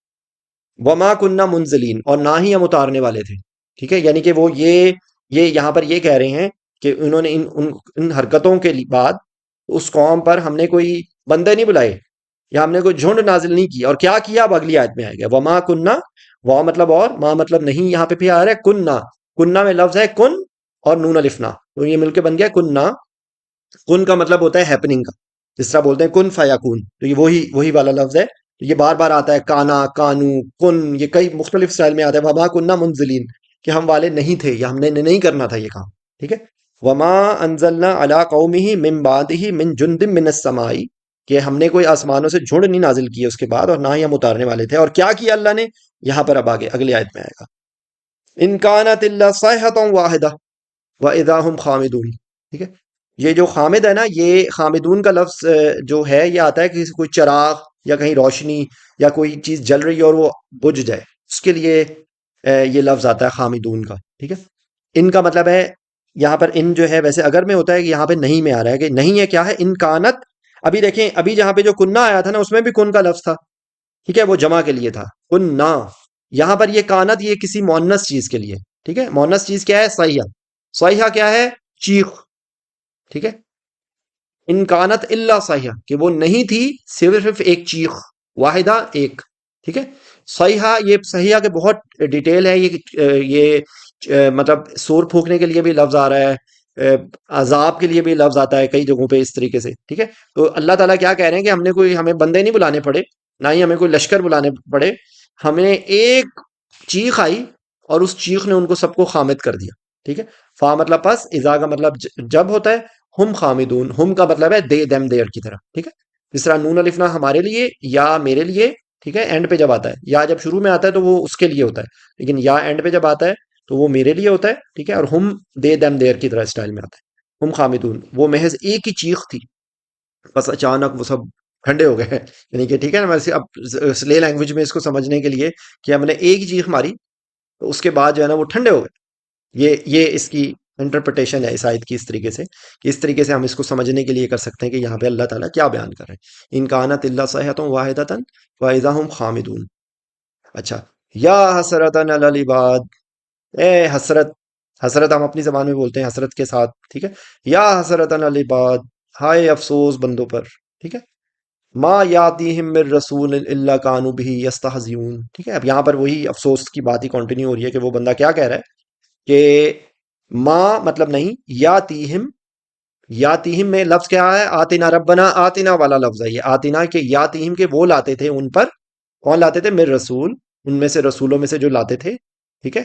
وما کننا منزلین، اور نہ ہی ہم اتارنے والے تھے، ٹھیک ہے، یعنی کہ وہ یہ یہاں پر یہ کہہ رہے ہیں کہ انہوں نے ان حرکتوں کے بعد اس قوم پر ہم نے کوئی بندے نہیں بلائے یا ہم نے کوئی جھنڈ نازل نہیں کی، اور کیا کیا اب اگلی آیت میں آئے گا، وما کننا، وا مطلب اور، ما مطلب نہیں، یہاں پہ بھی آ رہا ہے کننا، کننا میں لفظ ہے کن اور نون الفنا، تو یہ مل کے بن گیا کننا، کن کا مطلب ہوتا ہے ہیپننگ کا، جس طرح بولتے ہیں کن فیکون، تو یہ وہی والا لفظ ہے، تو یہ بار بار آتا ہے، کانا، کانو، کن، یہ کئی مختلف اسٹائل میں آتا ہے، وما کننا منزلین، کہ ہم والے نہیں تھے یا ہم نے نہیں کرنا تھا یہ کام، ٹھیک ہے، وما انزلنا علی قومہ من بعدہ من جند من السماء، کہ ہم نے کوئی آسمانوں سے جھنڈ نہیں نازل کی اس کے بعد، اور نہ ہی ہم اتارنے والے تھے، اور کیا کیا اللہ نے، یہاں پر اب آگے اگلی آیت میں آئے گا، ان کانت الا صیحۃ واحدہ واذا هم خامدون، ٹھیک ہے، یہ جو خامد ہے نا، یہ خامدون کا لفظ جو ہے یہ آتا ہے کہ کوئی چراغ یا کہیں روشنی یا کوئی چیز جل رہی ہے اور وہ بجھ جائے، اس کے لیے یہ لفظ آتا ہے خامدون کا، ٹھیک ہے، ان کا مطلب ہے یہاں پر ان جو ہے، ویسے اگر میں ہوتا ہے کہ یہاں پہ نہیں میں آ رہا ہے کہ نہیں ہے، کیا ہے، ان کانت، ابھی دیکھیں ابھی جہاں پہ جو کننا آیا تھا نا اس میں بھی کن کا لفظ تھا، ٹھیک ہے، وہ جمع کے لیے تھا کننا، یہاں پر یہ کانت یہ کسی مونس چیز کے لیے، ٹھیک ہے، مونس چیز کیا ہے، صیحہ، صیحہ کیا ہے، چیخ، ٹھیک ہے، ان کانت الا صیحہ، کہ وہ نہیں تھی صرف ایک چیخ، واحدہ ایک، ٹھیک ہے، صیحہ یہ صیحہ کے بہت ڈیٹیل ہے، یہ مطلب سور پھونکنے کے لیے بھی لفظ آ رہا ہے، عذاب کے لیے بھی لفظ آتا ہے کئی جگہوں پہ اس طریقے سے، ٹھیک ہے، تو اللہ تعالیٰ کیا کہہ رہے ہیں کہ ہمیں بندے نہیں بلانے پڑے، نہ ہی ہمیں کوئی لشکر بلانے پڑے، ہمیں ایک چیخ آئی اور اس چیخ نے ان کو سب کو خامد کر دیا، ٹھیک ہے، فا مطلب پس، اذا کا مطلب جب ہوتا ہے، ہم خامدون، ہم کا مطلب ہے دے دیم دیر کی طرح، ٹھیک ہے، جس طرح نون الفنا ہمارے لیے یا میرے لیے، ٹھیک ہے، اینڈ پہ جب آتا ہے، یا جب شروع میں آتا ہے تو وہ اس کے لیے ہوتا ہے، لیکن یا اینڈ پہ جب آتا ہے تو وہ میرے لیے ہوتا ہے، ٹھیک ہے، اور ہم دے دیم دیر کی طرح اسٹائل میں آتا ہے، ہم خامدون، وہ محض ایک ہی چیخ تھی، بس اچانک وہ سب ٹھنڈے ہو گئے، یعنی کہ ٹھیک ہے نا، ویسے اب سلے لینگویج میں اس کو سمجھنے کے لیے کہ ہم نے ایک ہی چیخ ماری تو اس کے بعد جو ہے نا وہ ٹھنڈے ہو گئے، یہ اس کی انٹرپریٹیشن ہے اس آیت کی، اس طریقے سے کہ اس طریقے سے ہم اس کو سمجھنے کے لیے کر سکتے ہیں کہ یہاں پہ اللہ تعالیٰ کیا بیان کر رہے ہیں، ان کانت الا صیحۃ واحدۃ واذا هم خامدون، اچھا، یا حسرۃ علی العباد، اے حسرت، حسرت ہم اپنی زبان میں بولتے ہیں حسرت کے ساتھ، ٹھیک ہے، یا حسرت علی العباد، ہائے افسوس بندوں پر، ٹھیک ہے، ما یاتیہم من رسول الا کانوا بہ یستہزئون، ٹھیک ہے؟ اب یہاں پر وہی افسوس کی بات ہی کنٹینیو ہو رہی ہے کہ وہ بندہ کیا کہہ رہا ہے کہ ما مطلب نہیں، یاتیہم، یاتیہم میں لفظ کیا ہے؟ آتنا ربنا، آتنا والا لفظ ہے یہ آتنا، کہ یاتیہم کے وہ لاتے تھے ان پر، کون لاتے تھے؟ من رسول، ان میں سے رسولوں میں سے جو لاتے تھے، ٹھیک ہے؟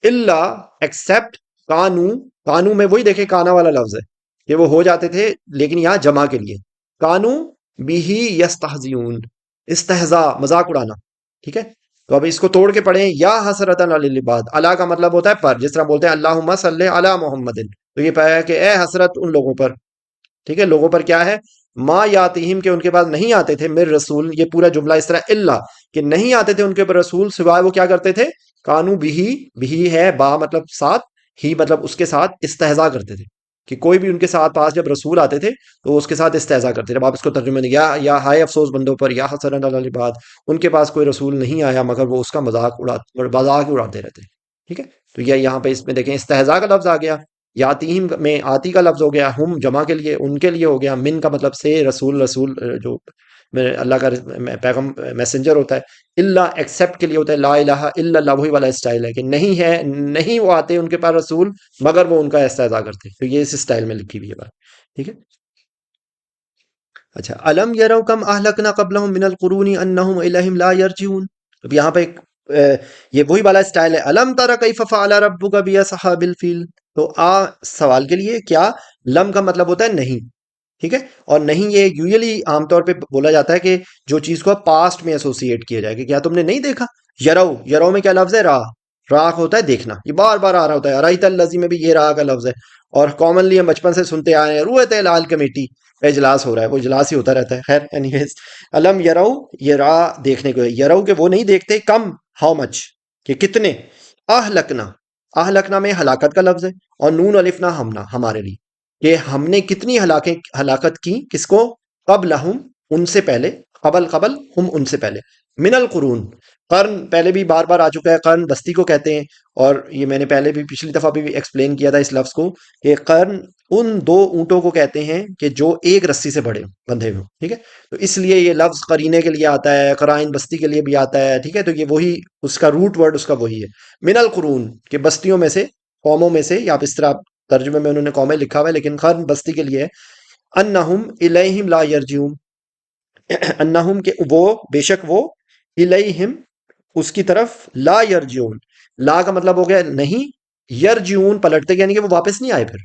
اللہ ایکسپٹ کانو، کانو میں وہی دیکھیں کانا والا لفظ ہے کہ وہ ہو جاتے تھے، لیکن یہاں جمع کے لیے کانو بیہی یستہزئون، استہزاء مذاق اڑانا، ٹھیک ہے؟ تو اب اس کو توڑ کے پڑھیں، یا حسرتا علی العباد، اللہ کا مطلب ہوتا ہے پر، جس طرح بولتے ہیں اللہم صلی علی محمد، تو یہ پایا کہ اے حسرت ان لوگوں پر، ٹھیک ہے؟ لوگوں پر کیا ہے؟ ما یاتیہم، کہ ان کے پاس نہیں آتے تھے، مر رسول، یہ پورا جملہ اس طرح اللہ، کہ نہیں آتے تھے ان کے پر رسول، سوائے وہ کیا کرتے تھے؟ کانو بھی، بھی ہے با مطلب ساتھ، ہی مطلب اس کے ساتھ استہزاء کرتے تھے، کہ کوئی بھی ان کے ساتھ پاس جب رسول آتے تھے تو وہ اس کے ساتھ استہزاء کرتے تھے۔ اب آپ اس کو ترجمہ دیں، یا ہائے افسوس بندوں پر، یا حسرت علی العباد، ان کے پاس کوئی رسول نہیں آیا مگر وہ اس کا مذاق اڑاتے رہتے، ٹھیک ہے؟ تو یہ یہاں پہ اس میں دیکھیں استہزاء کا لفظ آ گیا، یاتیم میں آتی کا لفظ ہو گیا، ہم جمع کے لیے ان کے لیے ہو گیا، من کا مطلب سے رسول، رسول جو اللہ کا پیغم میسنجر ہوتا ہے، اللہ ایکسپٹ کے لیے ہوتا ہے، لا الہ الا اللہ، وہی والا اسٹائل ہے کہ نہیں ہے، نہیں وہ آتے ان کے پاس رسول مگر وہ ان کا استہزاء کرتے، تو یہ اس اسٹائل میں لکھی ہوئی ہے بات، ٹھیک ہے؟ اچھا، الم یروا کم اہلکنا قبلہم من القرون انہم الیہم لا یرجعون، اب یہاں پہ ایک یہ وہی والا اسٹائل ہے، الم تر کیف فعل ربک باصحاب الفیل، تو سوال کے لیے کیا، لم کا مطلب ہوتا ہے نہیں، ٹھیک ہے؟ اور نہیں یہ یوزلی عام طور پہ بولا جاتا ہے کہ جو چیز کو پاسٹ میں ایسوسیٹ کیا جائے، کہ کیا تم نے نہیں دیکھا؟ یرو، یرو میں کیا لفظ ہے؟ راہ، راہ ہوتا ہے دیکھنا، یہ بار بار آ رہا ہوتا ہے، ارایت الذی میں بھی یہ راہ کا لفظ ہے، اور کامنلی ہم بچپن سے سنتے آئے ہیں، رویت الہلال کمیٹی کا اجلاس ہو رہا ہے، وہ اجلاس ہی ہوتا رہتا ہے، خیر اینی ویز، علم یرو، یہ راہ دیکھنے کو ہے، یرو کہ وہ نہیں دیکھتے، کم، ہاؤ مچ، کہ کتنے، اہلکنا، اہلکنا میں ہلاکت کا لفظ ہے، اور نون الفنا ہمنا ہمارے لیے، کہ ہم نے کتنی ہلاکت کی، کس کو؟ قبل ہم، ان سے پہلے، قبل قبل ہم ان سے پہلے، من القرون، قرن پہلے بھی بار بار آ چکا ہے، قرن بستی کو کہتے ہیں، اور یہ میں نے پہلے بھی پچھلی دفعہ بھی ایکسپلین کیا تھا اس لفظ کو، کہ قرن ان دو اونٹوں کو کہتے ہیں کہ جو ایک رسی سے بندھے ہوئے، ٹھیک ہے؟ تو اس لیے یہ لفظ قرینے کے لیے آتا ہے، قرائن بستی کے لیے بھی آتا ہے، ٹھیک ہے؟ تو یہ وہی اس کا روٹ ورڈ اس کا وہی ہے، من القرون، کہ بستیوں میں سے، قوموں میں سے، یا آپ اس طرح ترجمے میں انہوں نے قومیں لکھا ہوا ہے لیکن قرن بستی کے لیے ہے، انہم الیہم لا یرجعون، انہم کہ وہ، بے شک وہ، الیہم اس کی طرف، لا یرجعون، لا کا مطلب ہو گیا نہیں، یرجعون پلٹتے، یعنی کہ وہ واپس نہیں آئے پھر،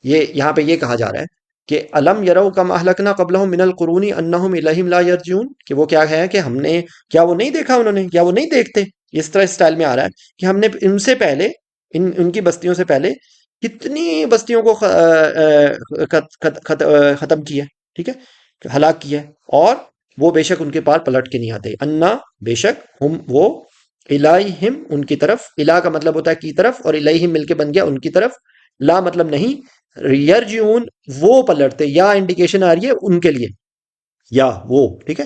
یہ یہاں پہ یہ کہا جا رہا ہے کہ الم یرو کم اہلکنا قبلہم من القرون انہم الیہم لا یرجعون، کہ وہ کیا ہے کہ ہم نے، کیا وہ نہیں دیکھا انہوں نے، کیا وہ نہیں دیکھتے، اس طرح اسٹائل میں آ رہا ہے کہ ہم نے ان سے پہلے، ان کی بستیوں سے پہلے کتنی بستیوں کو ختم کیا، ٹھیک ہے؟ ہلاک کیا، اور وہ بے شک ان کے پار پلٹ کے نہیں آتے، انا بے شک، ہم وہ، الہم ان کی طرف، الہ کا مطلب ہوتا ہے کی طرف، اور الہم مل کے بن گیا ان کی طرف، لا مطلب نہیں، یرجعون وہ پلٹتے، یا انڈیکیشن آ رہی ہے ان کے لیے، یا وہ، ٹھیک ہے؟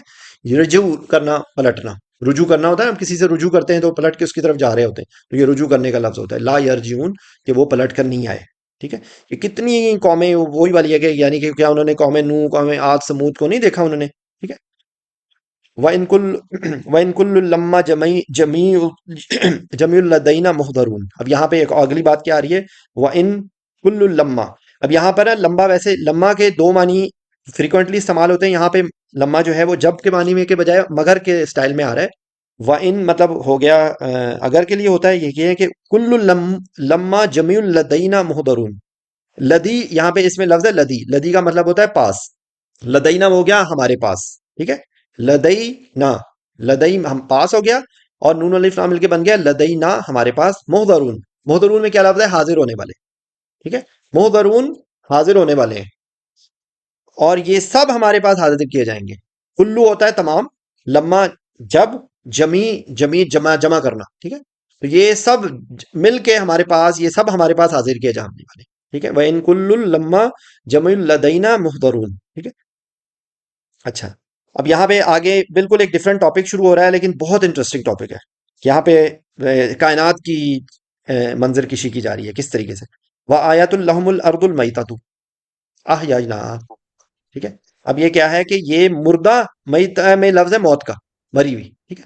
رجوع کرنا، پلٹنا، رجوع کرنا ہوتا ہے، ہم کسی سے رجوع کرتے ہیں تو پلٹ کے اس کی طرف جا رہے ہوتے ہیں، تو یہ رجوع کرنے کا لفظ ہوتا ہے، لا یرجعون، کہ وہ پلٹ کر نہیں آئے، ٹھیک ہے؟ کہ کتنی قومیں، وہی والی ہے کہ یعنی کہ کیا انہوں نے قوم نو، قوم عاد، سمود کو نہیں دیکھا انہوں نے، ٹھیک ہے؟ وَإِن كُلُّ وَإِن كُلُّ لَمَّا جَمِيعٌ لَدَيْنَا مُحْضَرُونَ، اب یہاں پہ ایک اگلی بات کیا آ رہی ہے، وَإِن كُلُّ لَمَّا، اب یہاں پر ہے لمبا، ویسے لمّا کے دو معنی فریکوینٹلی استعمال ہوتے ہیں، یہاں پہ لمّا جو ہے وہ جب کے معنی میں کے بجائے مگر کے سٹائل میں آ رہا ہے، وَإِن مطلب ہو گیا اگر کے لیے ہوتا ہے، یہ ہے کہ کل لمّا جَمِيعٌ لَدَيْنَا مُحْضَرُونَ، لدی یہاں پہ اس میں لفظ ہے لدی، لدی کا مطلب ہوتا ہے پاس، لدینا ہو گیا ہمارے پاس، ٹھیک ہے؟ لدینا، لدئی ہم پاس ہو گیا، اور نون الف لام مل کے بن گیا لدینا ہمارے پاس، محضرون، محضرون میں کیا لفظ ہے؟ حاضر ہونے والے، ٹھیک ہے؟ محضرون حاضر ہونے والے ہیں، اور یہ سب ہمارے پاس حاضر کیے جائیں گے، کلو ہوتا ہے تمام، لما جب، جمی جمی جمع کرنا، ٹھیک ہے؟ تو یہ سب مل کے ہمارے پاس، یہ سب ہمارے پاس حاضر کیے جانے والے، ٹھیک ہے؟ وَإِن كُلٌّ لَمَّا جَمِيعٌ لَدَيْنَا مُحْضَرُونَ، ٹھیک ہے؟ اچھا، اب یہاں پہ آگے بالکل ایک ڈفرینٹ ٹاپک شروع ہو رہا ہے، لیکن بہت انٹرسٹنگ ٹاپک ہے، یہاں پہ کائنات کی منظر کشی کی جا رہی ہے کس طریقے سے، وَآيَةٌ لَهُمُ الْأَرْضُ الْمَيْتَةُ أَحْيَيْنَاهَا، ٹھیک ہے؟ اب یہ کیا ہے کہ یہ مردہ میت میں لفظ ہے موت کا، مری ہوئی، ٹھیک ہے؟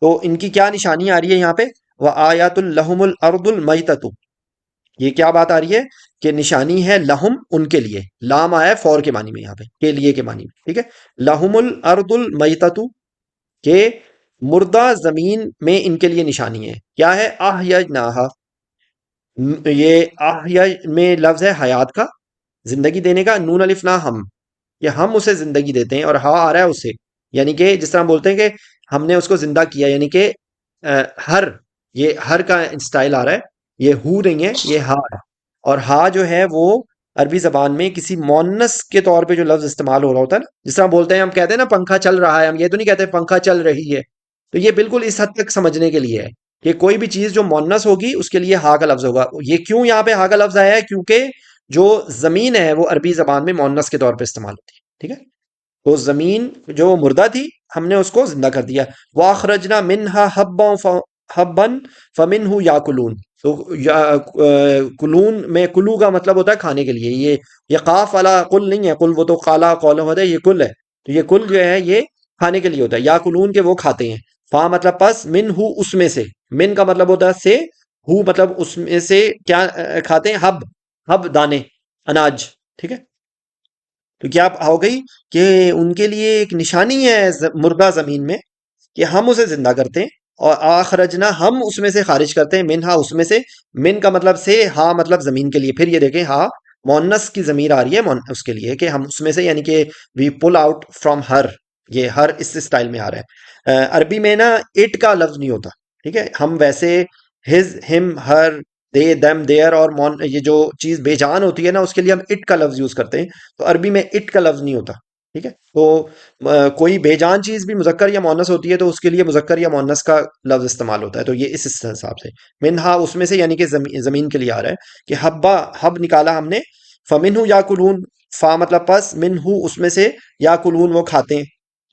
تو ان کی کیا نشانی آ رہی ہے یہاں پہ؟ وہ آیات الحم الارض المیتۃ، یہ کیا بات آ رہی ہے کہ نشانی ہے لہم ان کے لیے، لام آیا ہے فور کے معنی میں، یہاں پہ کے لیے کے معنی میں، ٹھیک ہے؟ لہم الارض المیتۃ، کہ مردہ زمین میں ان کے لیے نشانی ہے، کیا ہے؟ احییناہا، یہ احیا میں لفظ ہے حیات کا، زندگی دینے کا، نون الف نہ ہم، کہ ہم اسے زندگی دیتے ہیں، اور ہا آ رہا ہے اسے، یعنی کہ جس طرح ہم بولتے ہیں کہ ہم نے اس کو زندہ کیا، یعنی کہ ہر، یہ ہر کا سٹائل آ رہا ہے، یہ ہو نہیں ہے، یہ ہا ہے، اور ہا جو ہے وہ عربی زبان میں کسی مونس کے طور پہ جو لفظ استعمال ہو رہا ہوتا ہے نا، جس طرح بولتے ہیں، ہم کہتے ہیں نا پنکھا چل رہا ہے، ہم یہ تو نہیں کہتے پنکھا چل رہی ہے، تو یہ بالکل اس حد تک سمجھنے کے لیے ہے کہ کوئی بھی چیز جو مونس ہوگی اس کے لیے ہا کا لفظ ہوگا۔ یہ کیوں یہاں پہ ہا کا لفظ آیا ہے؟ کیونکہ جو زمین ہے وہ عربی زبان میں مونس کے طور پہ استعمال ہوتی ہے، ٹھیک ہے؟ تو زمین جو مردہ تھی ہم نے اس کو زندہ کر دیا۔ وَأَخْرَجْنَا مِنْهَا حَبًّا فَمِنْهُ يَأْكُلُونَ، تو کلون میں کلو کا مطلب ہوتا ہے کھانے کے لیے، یہ قاف والا کل نہیں ہے، کل وہ تو قالا قول ہوتا ہے، یہ کل ہے، تو یہ کل جو ہے یہ کھانے کے لیے ہوتا ہے، یا کلون کے وہ کھاتے ہیں، فا مطلب پس، من ہو اس میں سے، من کا مطلب ہوتا ہے سے، ہو مطلب اس میں سے کیا کھاتے ہیں؟ ہب، ہب دانے، اناج، ٹھیک ہے؟ تو کیا ہو گئی کہ ان کے لیے ایک نشانی ہے مردہ زمین میں کہ ہم اسے زندہ کرتے ہیں، اور آخرجنا ہم اس میں سے خارج کرتے ہیں، منہا اس میں سے، من کا مطلب سے، ہا مطلب زمین کے لیے، پھر یہ دیکھیں ہا مونس کی ضمیر آ رہی ہے اس کے لیے کہ ہم اس میں سے، یعنی کہ وی پل آؤٹ فرام ہر، یہ ہر اس سٹائل میں آ رہا ہے۔ عربی میں نا اٹ کا لفظ نہیں ہوتا، ٹھیک ہے؟ ہم ویسے ہز، ہم، ہر، دے، دم، دیئر، اور یہ جو چیز بے جان ہوتی ہے نا اس کے لیے ہم اٹ کا لفظ یوز کرتے ہیں، تو عربی میں اٹ کا لفظ نہیں ہوتا، ٹھیک ہے؟ تو کوئی بے جان چیز بھی مذکر یا مونس ہوتی ہے تو اس کے لیے مذکر یا مونس کا لفظ استعمال ہوتا ہے، تو یہ اس حساب سے منہا اس میں سے، یعنی کہ زمین کے لیے آ رہا ہے کہ حبا، حب نکالا ہم نے، فمنہ یا کلون، فا مطلب پس، منہ اس میں سے، یا کلون وہ کھاتے ہیں،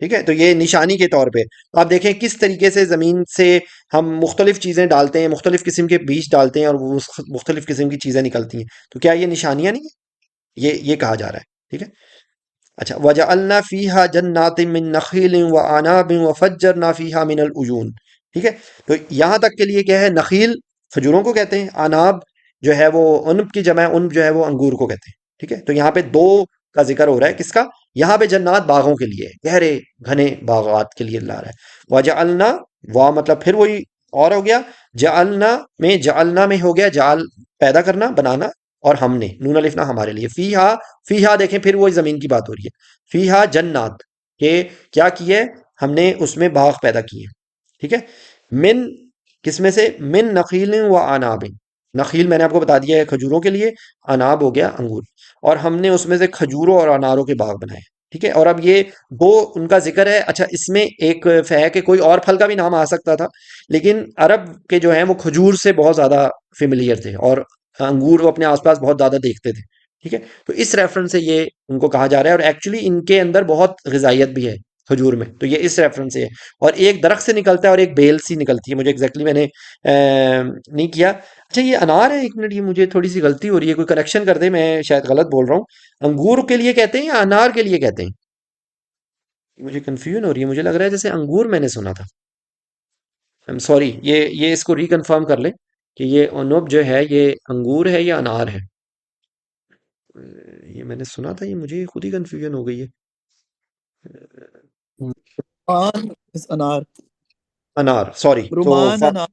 ٹھیک ہے؟ تو یہ نشانی کے طور پہ تو آپ دیکھیں کس طریقے سے زمین سے ہم مختلف چیزیں ڈالتے ہیں، مختلف قسم کے بیج ڈالتے ہیں، اور وہ مختلف قسم کی چیزیں نکلتی ہیں، تو کیا یہ نشانیاں نہیں ہیں؟ یہ کہا جا رہا ہے، ٹھیک ہے؟ اچھا، وجعلنا فیہا جنات من نخیل وعناب وفجرنا فیہا من العیون، ٹھیک ہے؟ تو یہاں تک کے لیے کیا ہے؟ نخیل کھجوروں کو کہتے ہیں، عناب جو ہے وہ عنب کی جمع ہے، عنب جو ہے وہ انگور کو کہتے ہیں، ٹھیک ہے؟ تو یہاں پہ دو کا ذکر ہو رہا ہے، کس کا؟ یہاں پہ جنات باغوں کے لیے، گہرے گھنے باغات کے لیے لا رہا ہے۔ وجعلنا، وا مطلب پھر وہی اور ہو گیا، جعلنا میں ہو گیا جعل پیدا کرنا، بنانا، اور ہم نے نون الف نہ ہمارے لیے، فیہا، فیہا دیکھیں پھر وہی زمین کی بات ہو رہی ہے، فیہا جنات، کہ کیا کیے ہم نے اس میں باغ پیدا کیے، ٹھیک ہے؟ من کس میں سے؟ من نخیل و عناب، نخیل میں نے آپ کو بتا دیا ہے کھجوروں کے لیے، اناب ہو گیا انگور، اور ہم نے اس میں سے کھجوروں اور اناروں کے باغ بنائے، ٹھیک ہے؟ اور اب یہ دو ان کا ذکر ہے۔ اچھا، اس میں ایک ہے کہ کوئی اور پھل کا بھی نام آ سکتا تھا، لیکن عرب کے جو ہیں وہ کھجور سے بہت زیادہ فیملیئر تھے، اور انگور وہ اپنے آس پاس بہت زیادہ دیکھتے تھے، ٹھیک ہے؟ تو اس ریفرنس سے یہ ان کو کہا جا رہا ہے، اور ایکچولی ان کے اندر بہت غذائیت بھی ہے کھجور میں، تو یہ اس ریفرنس سے ہے، اور ایک درخت سے نکلتا ہے اور ایک بیل سی نکلتی ہے، مجھے ایگزیکٹلی میں نے نہیں کیا۔ اچھا، یہ انار ہے، ایک منٹ، یہ مجھے تھوڑی سی غلطی ہو رہی ہے، کوئی کریکشن کر دے، میں شاید غلط بول رہا ہوں، انگور کے لیے کہتے ہیں یا انار کے لیے کہتے ہیں؟ مجھے کنفیوژن ہو رہی ہے، مجھے لگ رہا ہے جیسے انگور میں نے سنا تھا، ایم سوری، یہ اس کو ریکنفرم کر لیں کہ یہ اونب جو ہے یہ انگور ہے یا انار ہے؟ یہ میں نے سنا تھا، یہ مجھے خود ہی کنفیوژن ہو گئی ہے۔ رومان is انار، انار، سوری، تو رومان انار،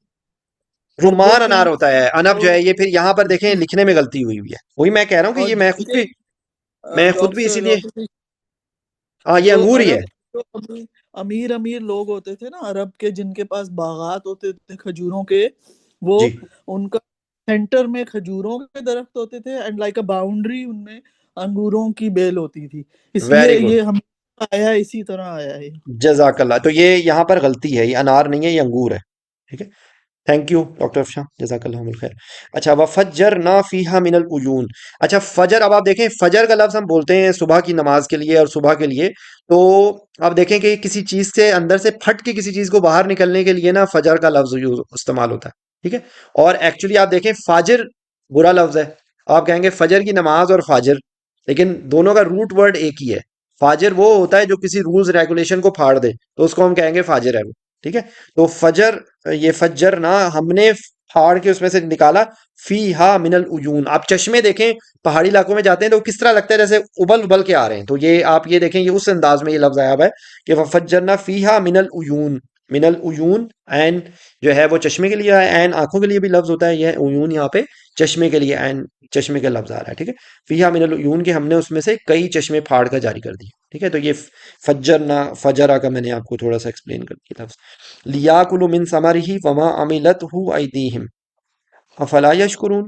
اردو رمان کے انار ہوتا ہے، انب جو جو ہے یہ، پھر یہاں پر دیکھیں لکھنے میں غلطی ہوئی ہوئی ہے، وہی میں کہہ رہا ہوں کہ اور یہ جیسے میں خود بھی اسی لیے، ڈاکٹر ہاں یہ جو انگور ہی ہے۔ عرب جو امیر امیر لوگ ہوتے تھے نا عرب کے، جن کے پاس باغات ہوتے تھے کھجوروں کے، وہ جی، ان کا سینٹر میں کھجوروں کے درخت ہوتے تھے، اینڈ لائک اے باؤنڈری ان میں انگوروں کی بیل ہوتی تھی، اس لیے ویری گڈ، یہ ہم آیا اسی طرح آیا ہے۔ جزاک اللہ، تو یہ یہاں پر غلطی ہے، یہ انار نہیں ہے، یہ انگور ہے، ٹھیک ہے؟ تھینک یو ڈاکٹر افشاں، جزاک اللہ الخیر۔ اچھا، وفجرنا فیہا من العیون، اچھا فجر، اب آپ دیکھیں فجر کا لفظ ہم بولتے ہیں صبح کی نماز کے لیے اور صبح کے لیے، تو آپ دیکھیں کہ کسی چیز سے اندر سے پھٹ کے کسی چیز کو باہر نکلنے کے لیے نا فجر کا لفظ استعمال ہوتا ہے، ٹھیک ہے؟ اور ایکچولی آپ دیکھیں فاجر برا لفظ ہے، آپ کہیں گے فجر کی نماز اور فاجر، لیکن دونوں کا روٹ ورڈ ایک ہی ہے، فاجر وہ ہوتا ہے جو کسی رولز ریگولیشن کو پھاڑ دے، تو اس کو ہم کہیں گے فاجر ہے وہ، ٹھیک ہے؟ تو فجر، یہ فجر نا ہم نے پھاڑ کے اس میں سے نکالا، فی ہا من العیون. آپ چشمے دیکھیں پہاڑی علاقوں میں جاتے ہیں تو کس طرح لگتا ہے جیسے ابل ابل کے آ رہے ہیں، تو یہ آپ یہ دیکھیں یہ اس انداز میں یہ لفظ آیا ہوا ہے کہ وفجرنا فیہا من العیون. من العیون عین جو ہے وہ چشمے کے لیے ہے، عین آنکھوں کے لیے بھی لفظ ہوتا ہے، یہ عیون یہاں پہ چشمے کے لیے، عین چشمے کا لفظ آ رہا ہے، ٹھیک ہے؟ فیہا من العیون کے ہم نے اس میں سے کئی چشمے پھاڑ کر جاری کر دیے، ٹھیک ہے؟ تو یہ فجرنا فجرا کا میں نے آپ کو تھوڑا سا ایکسپلین کر دیا لفظ. لیاکلوا من ثمرہ وما عملتہ ایدیہم افلا یشکرون.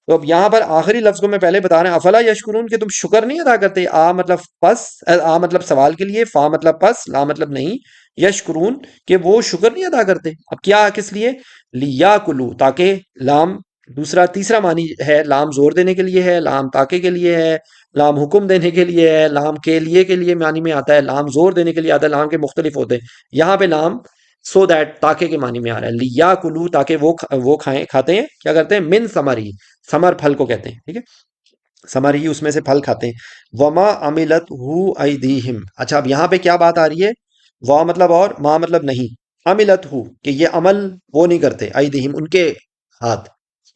تو اب یہاں پر آخری لفظ کو میں پہلے بتا رہا ہوں، افلا یشکرون، کہ تم شکر نہیں ادا کرتے. آ مطلب پس، آ مطلب سوال کے لیے، فا مطلب پس، لا مطلب نہیں، یشکرون کہ وہ شکر نہیں ادا کرتے. اب کیا کس لیے؟ لیاکلوا، تاکہ، لام دوسرا تیسرا معنی ہے، لام زور دینے کے لیے ہے، لام تاکہ کے لیے ہے، لام حکم دینے کے لیے ہے، لام کے لیے معنی میں آتا ہے، لام زور دینے کے لیے آتا ہے، لام کے مختلف ہوتے ہیں. یہاں پہ لام سو دیٹ تاکہ کے معنی میں آ رہا ہے. لیا کلو، تاکہ وہ کھائیں، کھاتے ہیں، کیا کرتے ہیں؟ من ثمری، ثمر پھل کو کہتے ہیں، ٹھیک ہے؟ ثمر ہی اس میں سے پھل کھاتے ہیں. وما عملت ہو ایدیہم. اچھا اب یہاں پہ کیا بات آ رہی ہے؟ وا مطلب اور، ما مطلب نہیں. عملت ہو کہ یہ عمل وہ نہیں کرتے، ایدیہم ان کے ہاتھ،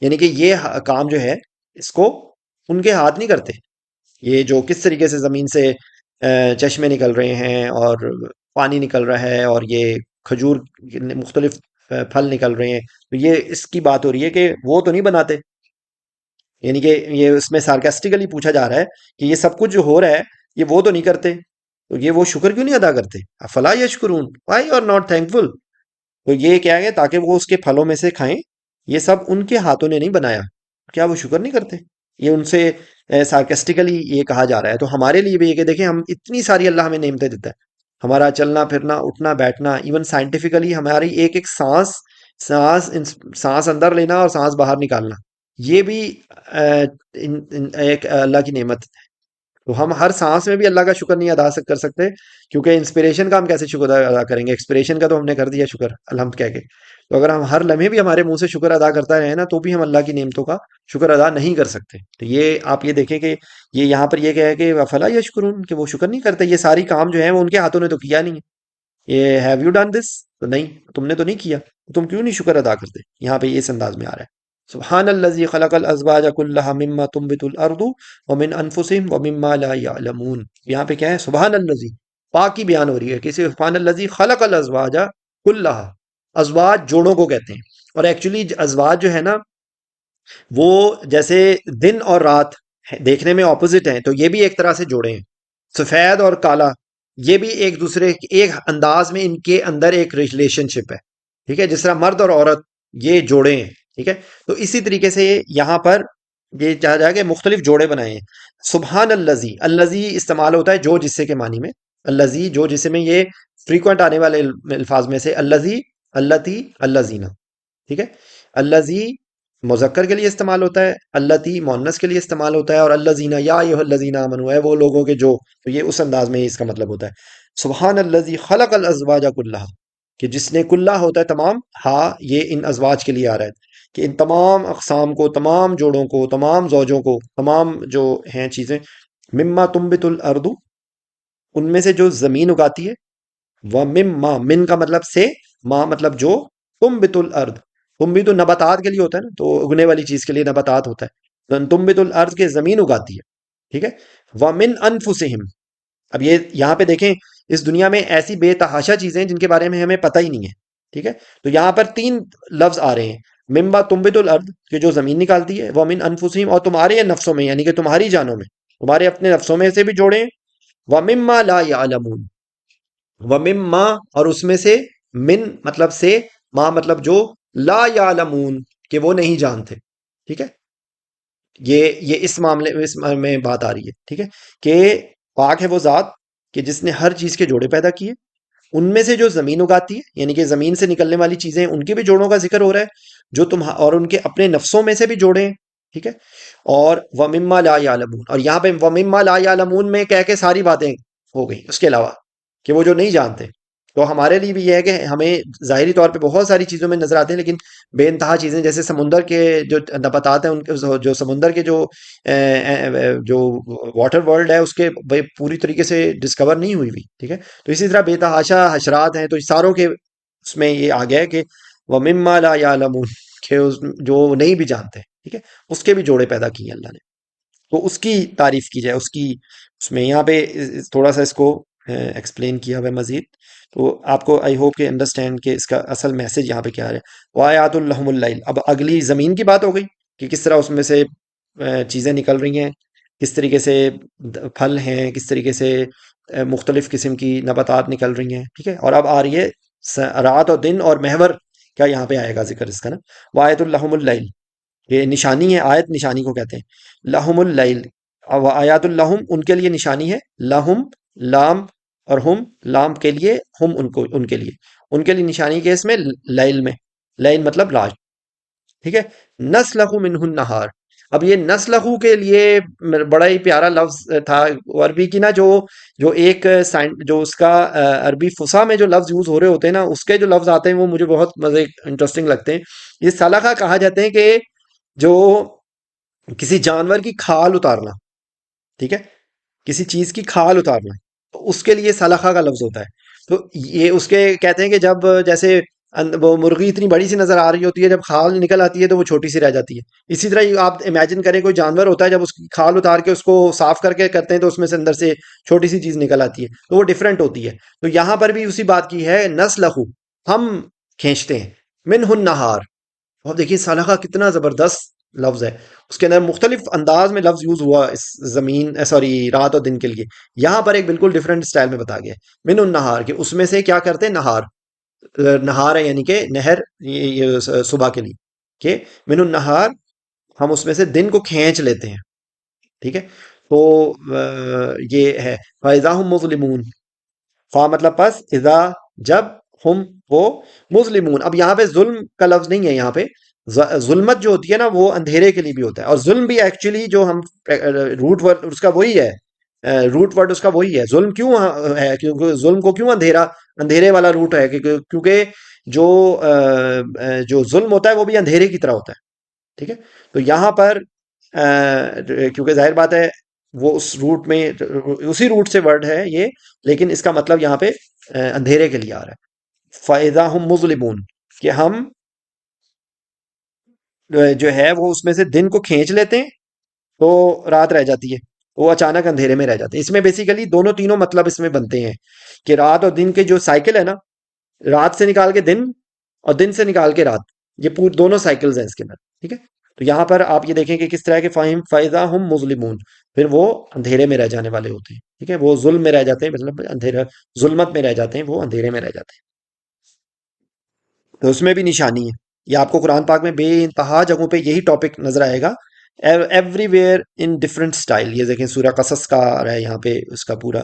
یعنی کہ یہ کام جو ہے اس کو ان کے ہاتھ نہیں کرتے. یہ جو کس طریقے سے زمین سے چشمے نکل رہے ہیں اور پانی نکل رہا ہے اور یہ کھجور مختلف پھل نکل رہے ہیں، تو یہ اس کی بات ہو رہی ہے کہ وہ تو نہیں بناتے. یعنی کہ یہ اس میں سارکاسٹیکلی پوچھا جا رہا ہے کہ یہ سب کچھ جو ہو رہا ہے یہ وہ تو نہیں کرتے، تو یہ وہ شکر کیوں نہیں ادا کرتے؟ افلا یشکرون، وائی اور ناٹ تھینکفل. تو یہ کیا ہے؟ تاکہ وہ اس کے پھلوں میں سے کھائیں، یہ سب ان کے ہاتھوں نے نہیں بنایا، کیا وہ شکر نہیں کرتے؟ یہ ان سے سارکسٹیکلی یہ کہا جا رہا ہے. تو ہمارے لیے بھی یہ کہ دیکھیں ہم اتنی ساری اللہ ہمیں نعمتیں دیتا ہے، ہمارا چلنا پھرنا، اٹھنا بیٹھنا، ایون سائنٹیفکلی ہماری ایک ایک سانس سانس اندر لینا اور سانس باہر نکالنا، یہ بھی ایک اللہ کی نعمت ہے. تو ہم ہر سانس میں بھی اللہ کا شکر نہیں ادا کر سکتے، کیونکہ انسپریشن کا ہم کیسے شکر ادا کریں گے؟ ایکسپریشن کا تو ہم نے کر دیا شکر الحمد کہہ کے. تو اگر ہم ہر لمحے بھی ہمارے منہ سے شکر ادا کرتا رہے نا، تو بھی ہم اللہ کی نعمتوں کا شکر ادا نہیں کر سکتے. تو یہ آپ یہ دیکھیں کہ یہ یہاں پر یہ کہ فلا یشکرون کہ وہ شکر نہیں کرتے. یہ ساری کام جو ہیں وہ ان کے ہاتھوں نے تو کیا نہیں ہے. یہ ہیو یو ڈن دس؟ تو نہیں، تم نے تو نہیں کیا، تم کیوں نہیں شکر ادا کرتے؟ یہاں پہ اس انداز میں آ رہا ہے. سبحان الذی خلق الازواج كلها مما تنبت الارض ومن انفسهم ومما لا يعلمون. یہاں پہ کیا ہے؟ سبحان الذی، پاک کی بیان ہو رہی ہے کسی، سبحان الذی خلق الازواج كلها. ازواج جوڑوں کو کہتے ہیں، اور ایکچولی ازواج جو ہے نا وہ جیسے دن اور رات دیکھنے میں اپوزٹ ہیں، تو یہ بھی ایک طرح سے جوڑے ہیں. سفید اور کالا یہ بھی ایک دوسرے ایک انداز میں ان کے اندر ایک ریلیشن شپ ہے، ٹھیک ہے؟ جس طرح مرد اور عورت یہ جوڑے ہیں، ٹھیک ہے؟ تو اسی طریقے سے یہاں پر یہ چاہا جائے کہ مختلف جوڑے بنائے ہیں. سبحان الذی، الذی استعمال ہوتا ہے جو جسے کے معنی میں، الذی جو جسے میں، یہ فریکوینٹ آنے والے الفاظ میں سے الذی، اللتی، الذین، ٹھیک ہے؟ الذی مذکر کے لیے استعمال ہوتا ہے، اللتی مؤنث کے لیے استعمال ہوتا ہے، اور الذین یا ایھا الذین آمنوا ہے وہ لوگوں کے جو، تو یہ اس انداز میں اس کا مطلب ہوتا ہے. سبحان الذی خلق الازواج کلھا، کہ جس نے کلھا ہوتا ہے تمام، ہاں یہ ان ازواج کے لیے آ رہا ہے کہ ان تمام اقسام کو، تمام جوڑوں کو، تمام زوجوں کو، تمام جو ہیں چیزیں، مما تنبت الارض ان میں سے جو زمین اگاتی ہے، وہ مما من کا مطلب سے، ما مطلب جو، تنبت الارض، تم بھی تو نباتات کے لیے ہوتا ہے نا، تو اگنے والی چیز کے لیے نباتات ہوتا ہے، تنبت الارض کے زمین اگاتی ہے، ٹھیک ہے؟ ومن انفسہم. اب یہ یہاں پہ دیکھیں اس دنیا میں ایسی بے تحاشا چیزیں ہیں جن کے بارے میں ہمیں پتہ ہی نہیں ہے، ٹھیک ہے؟ تو یہاں پر تین لفظ آ رہے ہیں، مما تنبت الارض کہ جو زمین نکالتی ہے، ومن انفسہم اور تمہارے نفسوں میں، یعنی کہ تمہاری جانوں میں، تمہارے اپنے نفسوں میں سے بھی جوڑے ہیں، ومما لا یعلمون، ومما اور اس میں سے، من مطلب سے، ما مطلب جو، لا یعلمون کہ وہ نہیں جانتے، ٹھیک ہے؟ یہ اس معاملے میں، اس میں بات آ رہی ہے، ٹھیک ہے؟ کہ پاک ہے وہ ذات کہ جس نے ہر چیز کے جوڑے پیدا کیے، ان میں سے جو زمین اگاتی ہے، یعنی کہ زمین سے نکلنے والی چیزیں ان کے بھی جوڑوں کا ذکر ہو رہا ہے، جو تم اور ان کے اپنے نفسوں میں سے بھی جوڑے ہیں، ٹھیک ہے؟ اور وَمِمَّا لَا يَعْلَمُونَ، اور یہاں پہ وَمِمَّا لَا يَعْلَمُونَ میں کہہ کے ساری باتیں ہو گئی اس کے علاوہ، کہ وہ جو نہیں جانتے. تو ہمارے لیے بھی یہ ہے کہ ہمیں ظاہری طور پہ بہت ساری چیزوں میں نظر آتے ہیں، لیکن بے انتہا چیزیں جیسے سمندر کے جو نباتات ہیں، ان کے جو سمندر کے جو واٹر ورلڈ ہے اس کے پوری طریقے سے ڈسکور نہیں ہوئی ہوئی، ٹھیک ہے؟ تو اسی طرح بے تحاشا حشرات ہیں، تو ساروں کے اس میں یہ آ گیا ہے کہ وَمِمَّا لَا يَعْلَمُونَ، کہ جو نہیں بھی جانتے، ٹھیک ہے، اس کے بھی جوڑے پیدا کیے اللہ نے، تو اس کی تعریف کی جائے، اس میں یہاں پہ تھوڑا سا اس کو ایکسپلین کیا ہوا ہے مزید، تو آپ کو آئی ہوپ کہ انڈرسٹینڈ کہ اس کا اصل میسج یہاں پہ کیا ہے۔ وَآيَاتُ اللَّهُمُ اللَّيْلِ، اب اگلی زمین کی بات ہو گئی کہ کس طرح اس میں سے چیزیں نکل رہی ہیں، کس طریقے سے پھل ہیں، کس طریقے سے مختلف قسم کی نباتات نکل رہی ہیں، ٹھیک ہے، اور اب آ رہی ہے رات اور دن اور محور کیا یہاں پہ آئے گا ذکر اس کا نا۔ وَآيَاتُ اللَّهُمُ اللَّيْلِ، یہ نشانی ہے، آیت نشانی کو کہتے ہیں، لہم اللیل، آیات الہم ان کے لیے نشانی ہے، لہم لام اور ہم لام کے لیے، ہم ان کے لیے، ان کے لیے نشانی کے اس میں لیل میں، لیل مطلب رات، ٹھیک ہے، نسلخ منہ النہار، اب یہ نسلخ کے لیے بڑا ہی پیارا لفظ تھا عربی کی نا، جو ایک جو اس کا عربی فصحا میں جو لفظ یوز ہو رہے ہوتے ہیں نا، اس کے جو لفظ آتے ہیں وہ مجھے بہت مزے انٹرسٹنگ لگتے ہیں۔ یہ سلخہ کہا جاتے ہیں کہ جو کسی جانور کی کھال اتارنا، ٹھیک ہے، کسی چیز کی کھال اتارنا، تو اس کے لیے سلخہ کا لفظ ہوتا ہے۔ تو یہ اس کے کہتے ہیں کہ جب جیسے وہ مرغی اتنی بڑی سی نظر آ رہی ہوتی ہے، جب کھال نکل آتی ہے تو وہ چھوٹی سی رہ جاتی ہے، اسی طرح یہ آپ امیجن کریں کوئی جانور ہوتا ہے، جب اس کی کھال اتار کے اس کو صاف کر کے کرتے ہیں تو اس میں سے اندر سے چھوٹی سی چیز نکل آتی ہے، تو وہ ڈیفرنٹ ہوتی ہے۔ تو یہاں پر بھی اسی بات کی ہے، نسلہ، ہم کھینچتے ہیں، منہ النہار، اور دیکھیے سالخہ کتنا زبردست لفظ ہے، اس کے اندر مختلف انداز میں لفظ یوز ہوا اس زمین سوری رات اور دن کے لیے، یہاں پر ایک بالکل ڈفرینٹ اسٹائل میں بتا گیا ہے، من النہار، کہ اس میں سے کیا کرتے ہیں، نہار، نہار ہے یعنی کہ نہر، یہ صبح کے لیے، کہ من النہار، ہم اس میں سے دن کو کھینچ لیتے ہیں، ٹھیک ہے، تو یہ ہے فَإِذَا هُمْ مُظْلِمُونَ، فا مطلب پس، اذا جب، ہم وہ، مظلمون، اب یہاں پہ ظلم کا لفظ نہیں ہے، یہاں پہ ظلمت جو ہوتی ہے نا وہ اندھیرے کے لیے بھی ہوتا ہے، اور ظلم بھی ایکچولی جو ہم روٹ ورڈ اس کا وہی ہے، روٹ ورڈ اس کا وہی ہے، ظلم کیوں ہے، کیونکہ ظلم کو کیوں اندھیرے والا روٹ ہے، کیونکہ جو جو ظلم ہوتا ہے وہ بھی اندھیرے کی طرح ہوتا ہے، ٹھیک ہے، تو یہاں پر کیونکہ ظاہر بات ہے وہ اس روٹ میں اسی روٹ سے ورڈ ہے یہ، لیکن اس کا مطلب یہاں پہ اندھیرے کے لیے آ رہا ہے، فَإِذَا هُمْ مُظْلِمُونَ، کہ ہم جو ہے وہ اس میں سے دن کو کھینچ لیتے ہیں تو رات رہ جاتی ہے، وہ اچانک اندھیرے میں رہ جاتے ہیں۔ اس میں بیسیکلی دونوں تینوں مطلب اس میں بنتے ہیں کہ رات اور دن کے جو سائیکل ہے نا، رات سے نکال کے دن اور دن سے نکال کے رات، یہ پورے دونوں سائیکلز ہیں اس کے اندر، ٹھیک ہے، تو یہاں پر آپ یہ دیکھیں کہ کس طرح کے فاہم فائزہ ہم مظلمون، پھر وہ اندھیرے میں رہ جانے والے ہوتے ہیں، ٹھیک ہے، وہ ظلم میں رہ جاتے ہیں، مطلب اندھیرا ظلمت میں رہ جاتے ہیں، وہ اندھیرے میں رہ جاتے ہیں، تو اس میں بھی نشانی ہے۔ یہ آپ کو قرآن پاک میں بے انتہا جگہوں پہ یہی ٹاپک نظر آئے گا، everywhere in different style, یہ دیکھیں سورہ قصص کا آ رہا ہے یہاں پہ اس کا پورا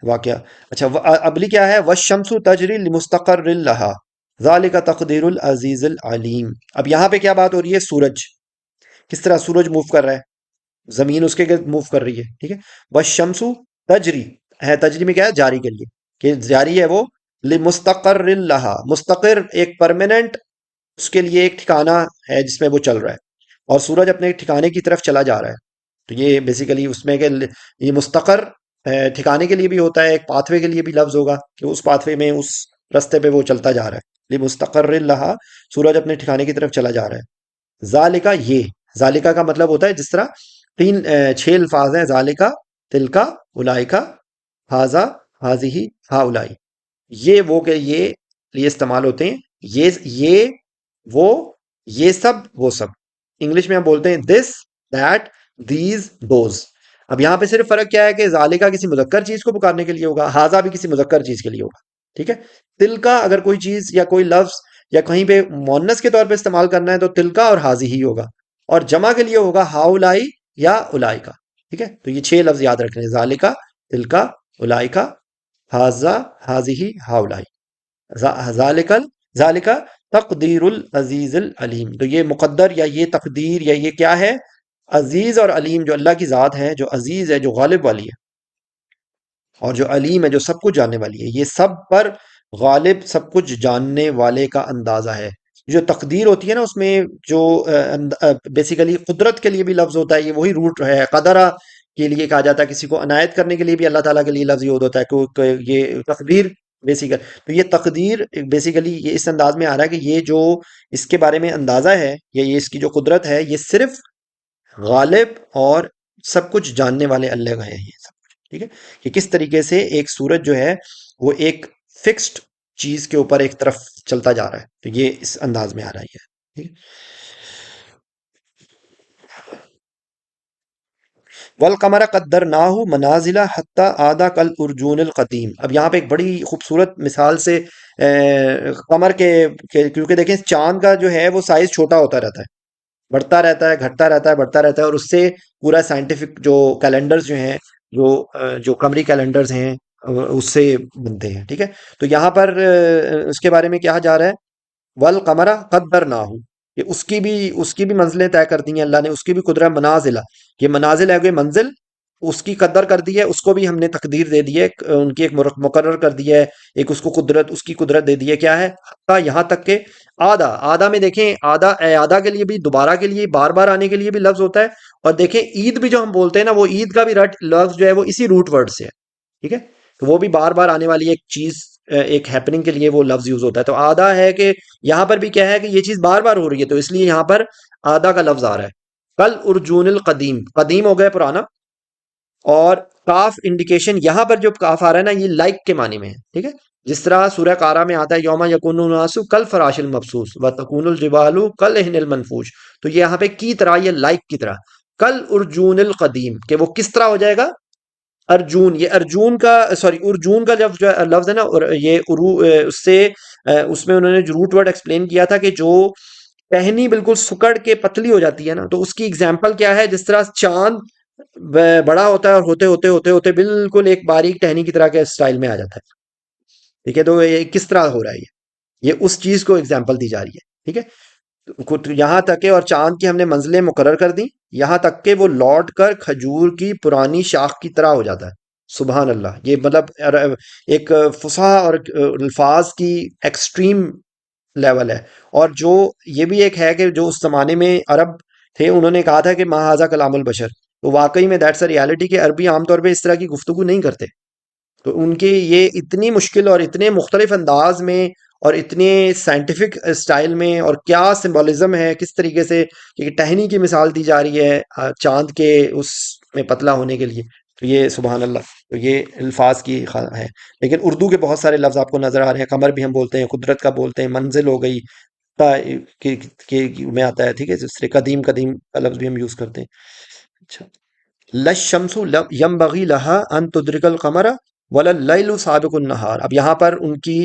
واقعہ۔ اچھا اگلی کیا ہے، وَالشَّمْسُ تَجْرِي لِمُسْتَقَرٍّ لَهَا ذَلِكَ تَقْدِيرُ الْعَزِيزِ الْعَلِيمِ، اب یہاں پہ کیا بات ہو رہی ہے، سورج کس طرح سورج موو کر رہا ہے، زمین اس کے گرد موو کر رہی ہے، ٹھیک ہے، وَالشَّمْسُ تَجْرِي ہے، تجری میں کیا ہے، جاری کے لیے، کہ جاری ہے وہ، لِمُسْتَقَرٍّ لَهَا، مستقر ایک پرماننٹ، اس کے لیے ایک ٹھکانہ ہے جس میں وہ چل رہا ہے، اور سورج اپنے ٹھکانے کی طرف چلا جا رہا ہے، تو یہ بیسیکلی اس میں کہ یہ مستقر ٹھکانے کے لیے بھی ہوتا ہے، ایک پاتھ وے کے لیے بھی لفظ ہوگا کہ اس پاتھ وے میں اس رستے پہ وہ چلتا جا رہا ہے، مستقر لہا، سورج اپنے ٹھکانے کی طرف چلا جا رہا ہے، ذالکا، یہ ذالکا کا مطلب ہوتا ہے جس طرح چھ الفاظ ہیں، ذالکا، تلکا، اولائکا، ہاذا، ہاذی، ہا اولائی، یہ وہ کہ یہ استعمال ہوتے ہیں، یہ وہ، یہ سب وہ سب، انگلش میں ہم بولتے ہیں دس، دیٹ، دیز، دوز۔ اب یہاں پہ صرف فرق کیا ہے کہ ذالکا کسی مذکر چیز کو پکارنے کے لیے ہوگا، ہاذا بھی کسی مذکر چیز کے لیے ہوگا، ٹھیک ہے، تلکا اگر کوئی چیز یا کوئی لفظ یا کہیں پہ مؤنث کے طور پہ استعمال کرنا ہے تو تلکا اور حاضی ہی ہوگا، اور جمع کے لیے ہوگا ہاؤلائی یا اولائکا، ٹھیک ہے، تو یہ چھ لفظ یاد رکھنے ہیں، ذالکا، تلکا، اولائکا، حاذا، حاذی، ہاؤلائی، ذالکا تقدیر العزیز العلیم، تو یہ مقدر یا یہ تقدیر یا یہ کیا ہے، عزیز اور علیم، جو اللہ کی ذات ہے، جو عزیز ہے، جو غالب والی ہے، اور جو علیم ہے، جو سب کچھ جاننے والی ہے، یہ سب پر غالب سب کچھ جاننے والے کا اندازہ ہے. جو تقدیر ہوتی ہے نا اس میں جو بیسیکلی قدرت کے لیے بھی لفظ ہوتا ہے، یہ وہی روٹ ہے. قدرہ کے لیے کہا جاتا ہے، کسی کو عنایت کرنے کے لیے بھی اللہ تعالیٰ کے لیے لفظ یود ہوتا ہے کہ یہ تقدیر بیسیکل. تو یہ تقدیر بیسیکلی یہ اس انداز میں آ رہا ہے کہ یہ جو اس کے بارے میں اندازہ ہے یا یہ اس کی جو قدرت ہے یہ صرف غالب اور سب کچھ جاننے والے اللہ کا ہے یہ سب کچھ. ٹھیک ہے، کہ کس طریقے سے ایک سورج جو ہے وہ ایک فکسڈ چیز کے اوپر ایک طرف چلتا جا رہا ہے، تو یہ اس انداز میں آ رہا ہے. ٹھیک ہے. والقمر قدرناہ منازل حتی عاد کالارجون القدیم. اب یہاں پہ ایک بڑی خوبصورت مثال سے قمر کیونکہ دیکھیں چاند کا جو ہے وہ سائز چھوٹا ہوتا رہتا ہے، بڑھتا رہتا ہے، گھٹتا رہتا ہے، بڑھتا رہتا ہے، اور اس سے پورا سائنٹیفک جو کیلنڈرز جو ہیں، جو قمری کیلنڈرز ہیں اس سے بنتے ہیں. ٹھیک ہے. تو یہاں پر اس کے بارے میں کہا جا رہا ہے والقمر قدرناہ، کہ اس کی بھی منزلیں طے کر دی ہیں اللہ نے، اس کی بھی قدرت منازلہ. یہ منازل ہے کہ منزل اس کی قدر کر دی ہے، اس کو بھی ہم نے تقدیر دے دی ہے، ان کی ایک مقرر کر دی ہے، ایک اس کو قدرت، اس کی قدرت دے دی ہے. کیا ہے؟ حتیٰ یہاں تک کہ آدھا میں دیکھیں آدھا کے لیے بھی، دوبارہ کے لیے، بار بار آنے کے لیے بھی لفظ ہوتا ہے. اور دیکھیں عید بھی جو ہم بولتے ہیں نا، وہ عید کا بھی لفظ جو ہے وہ اسی روٹ ورڈ سے ہے. ٹھیک ہے. تو وہ بھی بار بار آنے والی ایک چیز، ایک ہیپننگ کے لیے وہ لفظ یوز ہوتا ہے. تو آدھا ہے کہ یہاں پر بھی کیا ہے کہ یہ چیز بار بار ہو رہی ہے، تو اس لیے یہاں پر آدھا کا لفظ آ رہا ہے. کل ارجون القدیم، قدیم ہو گیا پرانا، اور کاف انڈیکیشن یہاں پر جو کاف آ رہا ہے نا یہ لائک کے معنی میں ہے. ٹھیک ہے. جس طرح سورہ قارہ میں آتا ہے یوم یکون الناس کل فراش المبثوث وتکون الجبال کل عہن المنفوش. تو یہ یہاں پہ کی طرح، یہ لائک کی طرح، کل ارجون القدیم، کہ وہ کس طرح ہو جائے گا؟ ارجون، یہ ارجون کا سوری ارجون کا جب جو لفظ ہے نا، یہ اس سے اس میں انہوں نے جو روٹ ورڈ ایکسپلین کیا تھا کہ جو ٹہنی بالکل سکڑ کے پتلی ہو جاتی ہے نا، تو اس کی اگزامپل کیا ہے؟ جس طرح چاند بڑا ہوتا ہے اور ہوتے ہوتے ہوتے ہوتے بالکل ایک باریک ٹہنی کی طرح کے سٹائل میں آ جاتا ہے. ٹھیک ہے. تو یہ کس طرح ہو رہا ہے؟ یہ اس چیز کو اگزامپل دی جا رہی ہے. ٹھیک ہے. یہاں تک کہ اور چاند کی ہم نے منزلیں مقرر کر دی، یہاں تک کہ وہ لوٹ کر کھجور کی پرانی شاخ کی طرح ہو جاتا ہے. سبحان اللہ. یہ مطلب ایک فصاحت اور الفاظ کی ایکسٹریم لیول ہے. اور جو یہ بھی ایک ہے کہ جو اس زمانے میں عرب تھے، انہوں نے کہا تھا کہ ما ھذا کلام البشر. تو واقعی میں دیٹس اے ریالٹی کہ عربی عام طور پہ اس طرح کی گفتگو نہیں کرتے. تو ان کے یہ اتنی مشکل اور اتنے مختلف انداز میں اور اتنے سائنٹیفک اسٹائل میں، اور کیا سمبولزم ہے، کس طریقے سے کہ ٹہنی کی مثال دی جا رہی ہے چاند کے اس میں پتلا ہونے کے لیے. تو یہ سبحان اللہ. تو یہ الفاظ کی ہے. لیکن اردو کے بہت سارے لفظ آپ کو نظر آ رہے ہیں. قمر بھی ہم بولتے ہیں، قدرت کا بولتے ہیں، منزل ہو گئی میں آتا ہے. ٹھیک ہے. جس طرح قدیم کا لفظ بھی ہم یوز کرتے ہیں. اچھا. لَلشَّمْسُ يَنبَغِي لَهَا أَن تُدْرِكَ الْقَمَرَ وَلَا اللَّيْلُ سَابِقُ النَّهَارِ. اب یہاں پر ان کی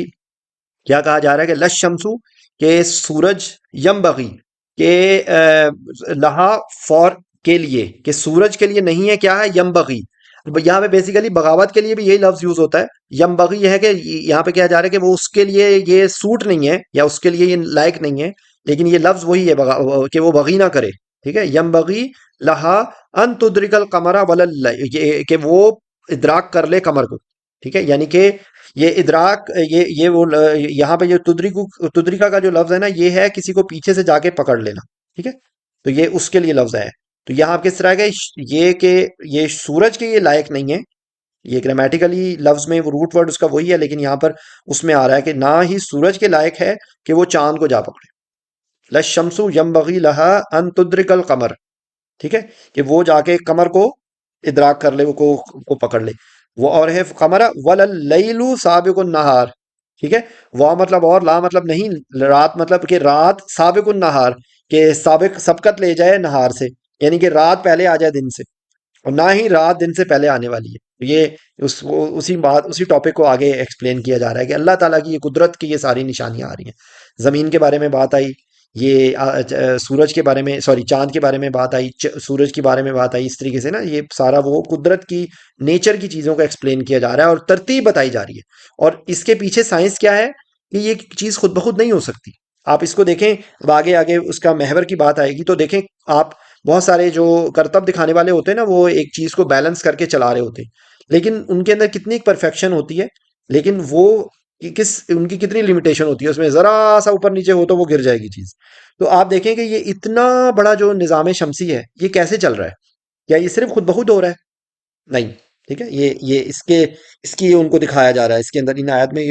کیا کہا جا رہا ہے کہ لَلشَّمْسُ، کہ سورج، يَنبَغِي، کہ لہا فور کے لیے، کہ سورج کے لیے نہیں ہے. کیا ہے؟ يَنبَغِي. یہاں پہ بیسیکلی بغاوت کے لیے بھی یہی لفظ یوز ہوتا ہے. يَنبَغِي یہ ہے کہ یہاں پہ کیا جا رہا ہے کہ وہ اس کے لیے یہ سوٹ نہیں ہے یا اس کے لیے یہ لائق نہیں ہے، لیکن یہ لفظ وہی ہے کہ وہ بغی نہ کرے. ٹھیک ہے. يَنبَغِي لَهَا أَن تُدْرِكَ الْقَمَرَ وَلَا اللَّيْلَ، کہ وہ ادراک کر لے قمر کو. ٹھیک ہے. یعنی کہ یہ ادراک، یہ وہ یہاں پہ جو تدریکا کا جو لفظ ہے نا، یہ ہے کسی کو پیچھے سے جا کے پکڑ لینا. ٹھیک ہے. تو یہ اس کے لیے لفظ ہے. تو یہاں آپ کس طرح کہ یہ کہ یہ سورج کے یہ لائق نہیں ہے. یہ گرامیٹیکلی لفظ میں وہ روٹ ورڈ اس کا وہی ہے، لیکن یہاں پر اس میں آ رہا ہے کہ نہ ہی سورج کے لائق ہے کہ وہ چاند کو جا پکڑے. لَلشَّمْسُ يَنبَغِي لَهَا أَن تُدْرِكَ الْقَمَرَ. ٹھیک ہے. کہ وہ جا کے قمر کو ادراک کر لے، وہ کو پکڑ لے. وہ اور ہے قمر وَلَا اللَّيْلُ سَابِقُ النَّهَارِ. ٹھیک ہے. وا مطلب اور، لا مطلب نہیں. رات مطلب کہ رات سابق النہار، کہ سبقت لے جائے نہار سے، یعنی کہ رات پہلے آ جائے دن سے، اور نہ ہی رات دن سے پہلے آنے والی ہے. یہ اسی ٹاپک کو آگے ایکسپلین کیا جا رہا ہے کہ اللہ تعالیٰ کی یہ قدرت کی یہ ساری نشانیاں آ رہی ہیں. زمین کے بارے میں بات آئی، یہ سورج کے بارے میں، سوری چاند کے بارے میں بات آئی، سورج کے بارے میں بات آئی. اس طریقے سے نا یہ سارا وہ قدرت کی نیچر کی چیزوں کو ایکسپلین کیا جا رہا ہے اور ترتیب بتائی جا رہی ہے. اور اس کے پیچھے سائنس کیا ہے کہ یہ چیز خود بخود نہیں ہو سکتی. آپ اس کو دیکھیں، اب آگے آگے اس کا محور کی بات آئے گی تو دیکھیں آپ، بہت سارے جو کرتب دکھانے والے ہوتے ہیں نا، وہ ایک چیز کو بیلنس کر کے چلا رہے ہوتے ہیں، لیکن ان کے اندر کتنی پرفیکشن ہوتی ہے، لیکن وہ کہ ان کی کتنی لمیٹیشن ہوتی ہے، اس میں ذرا سا اوپر نیچے ہو تو وہ گر جائے گی چیز. تو آپ دیکھیں کہ یہ اتنا بڑا جو نظام شمسی ہے یہ کیسے چل رہا ہے. کیا یہ صرف خود بخود ہو رہا ہے؟ نہیں. ٹھیک ہے، یہ اس کی ان کو دکھایا جا رہا ہے، اس کے اندر ان آیات میں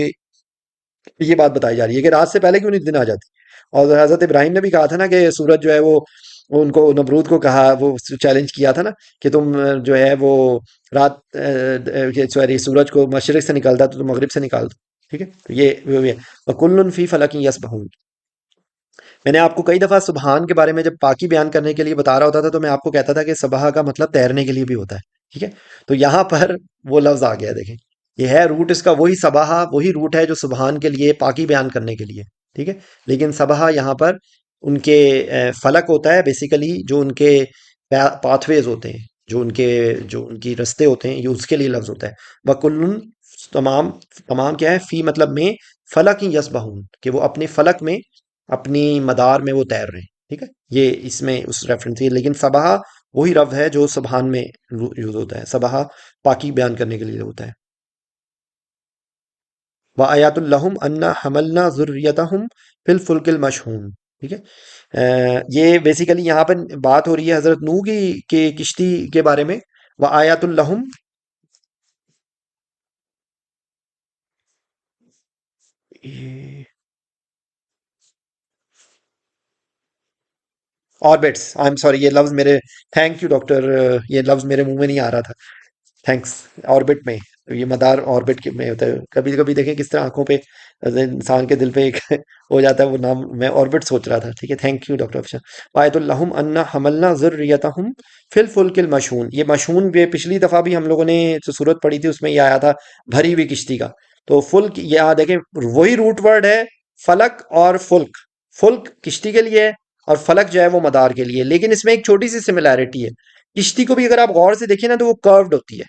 یہ بات بتائی جا رہی ہے کہ رات سے پہلے کیوں نہیں دن آ جاتی. اور حضرت ابراہیم نے بھی کہا تھا نا کہ سورج جو ہے وہ ان کو نمرود کو کہا، وہ چیلنج کیا تھا نا کہ تم جو ہے وہ رات سوری سورج کو مشرق سے نکالتا تو تم مغرب سے نکال دو. ٹھیک ہے، تو یہ وَكُلٌّ فِي فَلَكٍ يَسْبَحُونَ. میں نے آپ کو کئی دفعہ سبحان کے بارے میں جب پاکی بیان کرنے کے لیے بتا رہا ہوتا تھا تو میں آپ کو کہتا تھا کہ سبحہ کا مطلب تیرنے کے لیے بھی ہوتا ہے. ٹھیک ہے، تو یہاں پر وہ لفظ آ گیا. دیکھیں یہ ہے روٹ اس کا وہی سبحہ، وہی روٹ ہے جو سبحان کے لیے پاکی بیان کرنے کے لیے. ٹھیک ہے، لیکن سبحہ یہاں پر ان کے فلک ہوتا ہے بیسیکلی، جو ان کے پاتھ ویز ہوتے ہیں، جو ان کی رستے ہوتے ہیں، یہ اس کے لیے لفظ ہوتا ہے. وَكُلٌّ تمام، تمام کیا ہے، فی مطلب میں، فلک یسبحون کہ وہ اپنے فلک میں، اپنی مدار میں وہ تیر رہے ہیں. ٹھیک ہے، یہ اس میں اس ریفرنس ہے. لیکن سبحہ وہی لفظ ہے جو سبحان میں یوز ہوتا ہے. سبحہ پاکی بیان کرنے کے لیے ہوتا ہے. وَآیَاتٌ لَهُمْ أَنَّا حَمَلْنَا ذُرِّيَّتَهُمْ فِي الْفُلْكِ الْمَشْحُونِ. ٹھیک ہے، یہ بیسیکلی یہاں پر بات ہو رہی ہے حضرت نوح کی کہ کشتی کے بارے میں. وَآیَاتٌ لَهُمْ، آربٹس، آئی ایم سوری، یہ لفظ میرے، تھینک یو ڈاکٹر، یہ لفظ میرے منہ میں نہیں آ رہا تھا. تھینکس. آربٹ میں، یہ مدار آربٹ میں ہوتا ہے. کبھی کبھی دیکھیں کس طرح آنکھوں پہ انسان کے دل پہ ایک ہو جاتا ہے وہ نام، میں آربٹ سوچ رہا تھا. ٹھیک ہے، تھینک یو ڈاکٹر افشان. آیت الحم انا حملنا ذریتہم فی الفلک المشحون. یہ مشحون بھی پچھلی دفعہ بھی ہم لوگوں نے جو صورت پڑھی تھی اس میں یہ آیا تھا بھری ہوئی کشتی کا. تو فلک یہ دیکھیں وہی روٹ ورڈ ہے، فلک اور فلک. فلک کشتی کے لیے ہے اور فلک جو ہے وہ مدار کے لیے. لیکن اس میں ایک چھوٹی سی سملیرٹی ہے. کشتی کو بھی اگر آپ غور سے دیکھیں نا تو وہ کروڈ ہوتی ہے.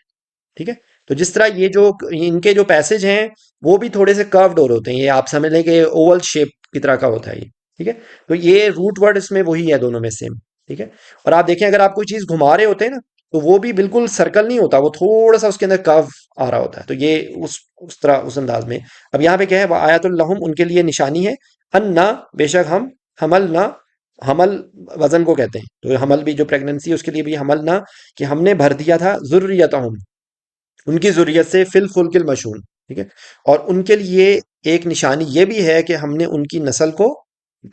ٹھیک ہے، تو جس طرح یہ جو ان کے جو پیسج ہیں وہ بھی تھوڑے سے کروڈ اور ہوتے ہیں. یہ آپ سمجھ لیں کہ اوول شیپ کی طرح کا ہوتا ہے یہ. ٹھیک ہے، تو یہ روٹ ورڈ اس میں وہی ہے دونوں میں سیم. ٹھیک ہے، اور آپ دیکھیں اگر آپ کوئی چیز گھما رہے ہوتے ہیں نا تو وہ بھی بالکل سرکل نہیں ہوتا، وہ تھوڑا سا اس کے اندر کرو آ رہا ہوتا ہے. تو یہ اس طرح اس انداز میں. اب یہاں پہ کیا ہے، آیات الحم ان کے لیے نشانی ہے، انا بے شک ہم، حمل نہ، حمل وزن کو کہتے ہیں، تو حمل بھی جو پریگننسی ہے اس کے لیے بھی حمل نہ، کہ ہم نے بھر دیا تھا ذریتہم ان کی ذریت سے فی الفلک المشحون. ٹھیک ہے، اور ان کے لیے ایک نشانی یہ بھی ہے کہ ہم نے ان کی نسل کو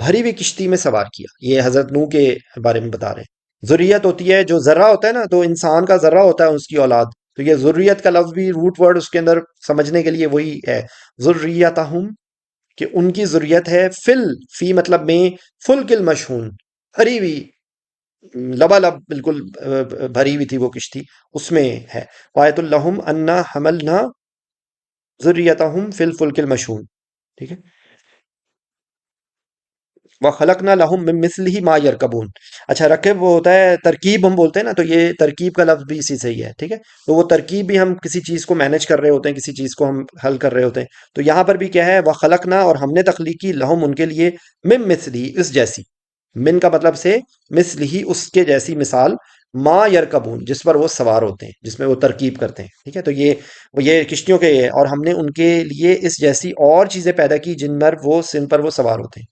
بھری ہوئی کشتی میں سوار کیا. یہ حضرت نوح کے بارے میں بتا رہے ہیں. ذریت ہوتی ہے جو ذرہ ہوتا ہے نا، تو انسان کا ذرہ ہوتا ہے اس کی اولاد. تو یہ ذریت کا لفظ بھی روٹ ورڈ اس کے اندر سمجھنے کے لیے وہی ہے، ذریتہم کہ ان کی ذریت ہے. فی مطلب میں، فلک المشحون بھری ہوئی، لبالب بالکل بھری ہوئی تھی وہ کشتی، اس میں ہے. وایت الحم انا حملنا ذریتہم فی الفلک المشحون. ٹھیک ہے، وخلقنا لهم من مثله ما يركبون. اچھا، رکب وہ ہوتا ہے ترکیب ہم بولتے ہیں نا، تو یہ ترکیب کا لفظ بھی اسی سے ہی ہے. ٹھیک ہے، تو وہ ترکیب بھی ہم کسی چیز کو مینج کر رہے ہوتے ہیں، کسی چیز کو ہم حل کر رہے ہوتے ہیں. تو یہاں پر بھی کیا ہے، وخلقنا اور ہم نے تخلیق کی، لہم ان کے لیے، من مثلی اس جیسی، من کا مطلب سے، مثلی اس کے جیسی مثال، ما یرکبون جس پر وہ سوار ہوتے ہیں، جس میں وہ ترکیب کرتے ہیں. ٹھیک ہے، تو یہ کشتیوں کے یہ، اور ہم نے ان کے لیے اس جیسی اور چیزیں پیدا کی جن پر وہ سوار ہوتے ہیں.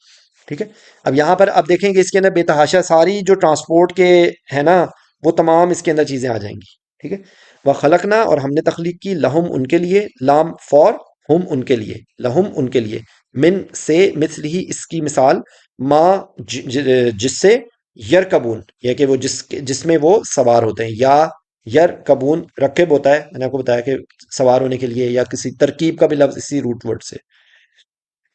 ٹھیک ہے، اب یہاں پر اب دیکھیں گے اس کے اندر بے تحاشا ساری جو ٹرانسپورٹ کے ہے نا وہ تمام اس کے اندر چیزیں آ جائیں گی. ٹھیک ہے، وہ خلقنا اور ہم نے تخلیق کی، لہم ان کے لیے، لام فور، ہم ان کے لیے، لہم ان کے لیے، من سے، مثل ہی اس کی مثال، ما جس سے، یرکبون یہ کہ وہ جس میں وہ سوار ہوتے ہیں. یا یرکبون رکب ہوتا ہے، میں نے آپ کو بتایا کہ سوار ہونے کے لیے، یا کسی ترکیب کا بھی لفظ اسی روٹ ورڈ سے.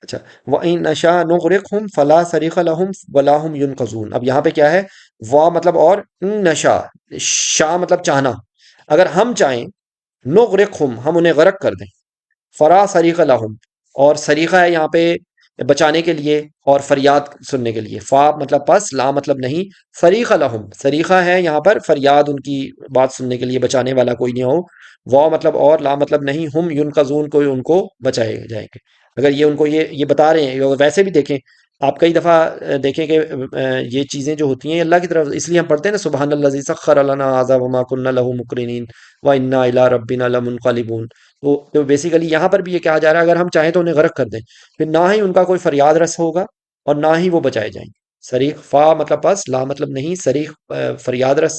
اچھا، وَإِن نَشَاء نُغْرِقْهُمْ فَلَا صَرِيخَ لَهُمْ وَلَا هُمْ يُنْقَذُونَ. اب یہاں پہ کیا ہے، وا مطلب اور، نشا، شاہ مطلب چاہنا، اگر ہم چاہیں، نغرقہم ہم انہیں غرق کر دیں، فرا صریخ لہم اور صریخہ ہے یہاں پہ بچانے کے لیے اور فریاد سننے کے لیے. فا مطلب پس، لا مطلب نہیں، صریخ لہم صریخہ ہے یہاں پر فریاد ان کی بات سننے کے لیے، بچانے والا کوئی نہیں ہو. وا مطلب اور، لا مطلب نہیں، ہم ینقذون کوئی ان کو بچائے جائیں گے. اگر یہ ان کو یہ بتا رہے ہیں، ویسے بھی دیکھیں آپ کئی دفعہ دیکھیں کہ یہ چیزیں جو ہوتی ہیں اللہ کی طرف، اس لیے ہم پڑھتے ہیں نا سبحان الذی سخر لنا ھذا وما كنا له مقرنین وانا الی ربنا لمنقلبون. تو بیسیکلی یہاں پر بھی یہ کہا جا رہا ہے اگر ہم چاہیں تو انہیں غرق کر دیں، پھر نہ ہی ان کا کوئی فریاد رس ہوگا اور نہ ہی وہ بچائے جائیں گے۔ صریخ فا مطلب بس، لا مطلب نہیں، صریخ فریاد رس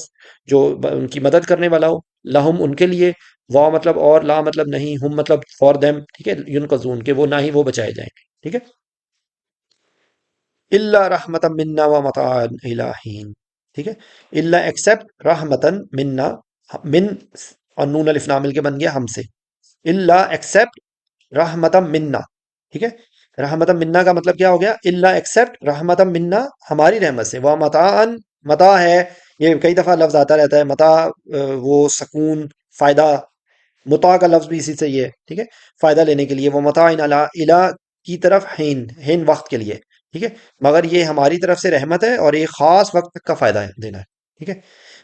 جو ان کی مدد کرنے والا ہو، لہم ان کے لیے، وا مطلب اور، لا مطلب نہیں، ہم مطلب فار دیم، ٹھیک ہے، ینقذون کے وہ نہ ہی وہ بچائے جائیں گے، ٹھیک ہے۔ اللہ رحمتا منا و متاعا الی حین، ٹھیک ہے، اللہ ایکسپٹ رحمتن منا، من اور نون الف لام مل کے بن گیا ہم سے، اللہ ایکسپٹ رحمتم منا، ٹھیک ہے۔ رحمتم منا کا مطلب کیا ہو گیا؟ اللہ ایکسپٹ رحمتم منا، ہماری رحمت سے، وہ متاعن، متاع ہے، یہ کئی دفعہ لفظ آتا رہتا ہے متاع، وہ سکون، فائدہ، متاع کا لفظ بھی اسی سے یہ ہے، ٹھیک ہے، فائدہ لینے کے لیے، وہ متاعن الی کی طرف، حین حین وقت کے لیے، ٹھیک ہے، مگر یہ ہماری طرف سے رحمت ہے اور ایک خاص وقت تک کا فائدہ ہے دینا ہے، ٹھیک ہے۔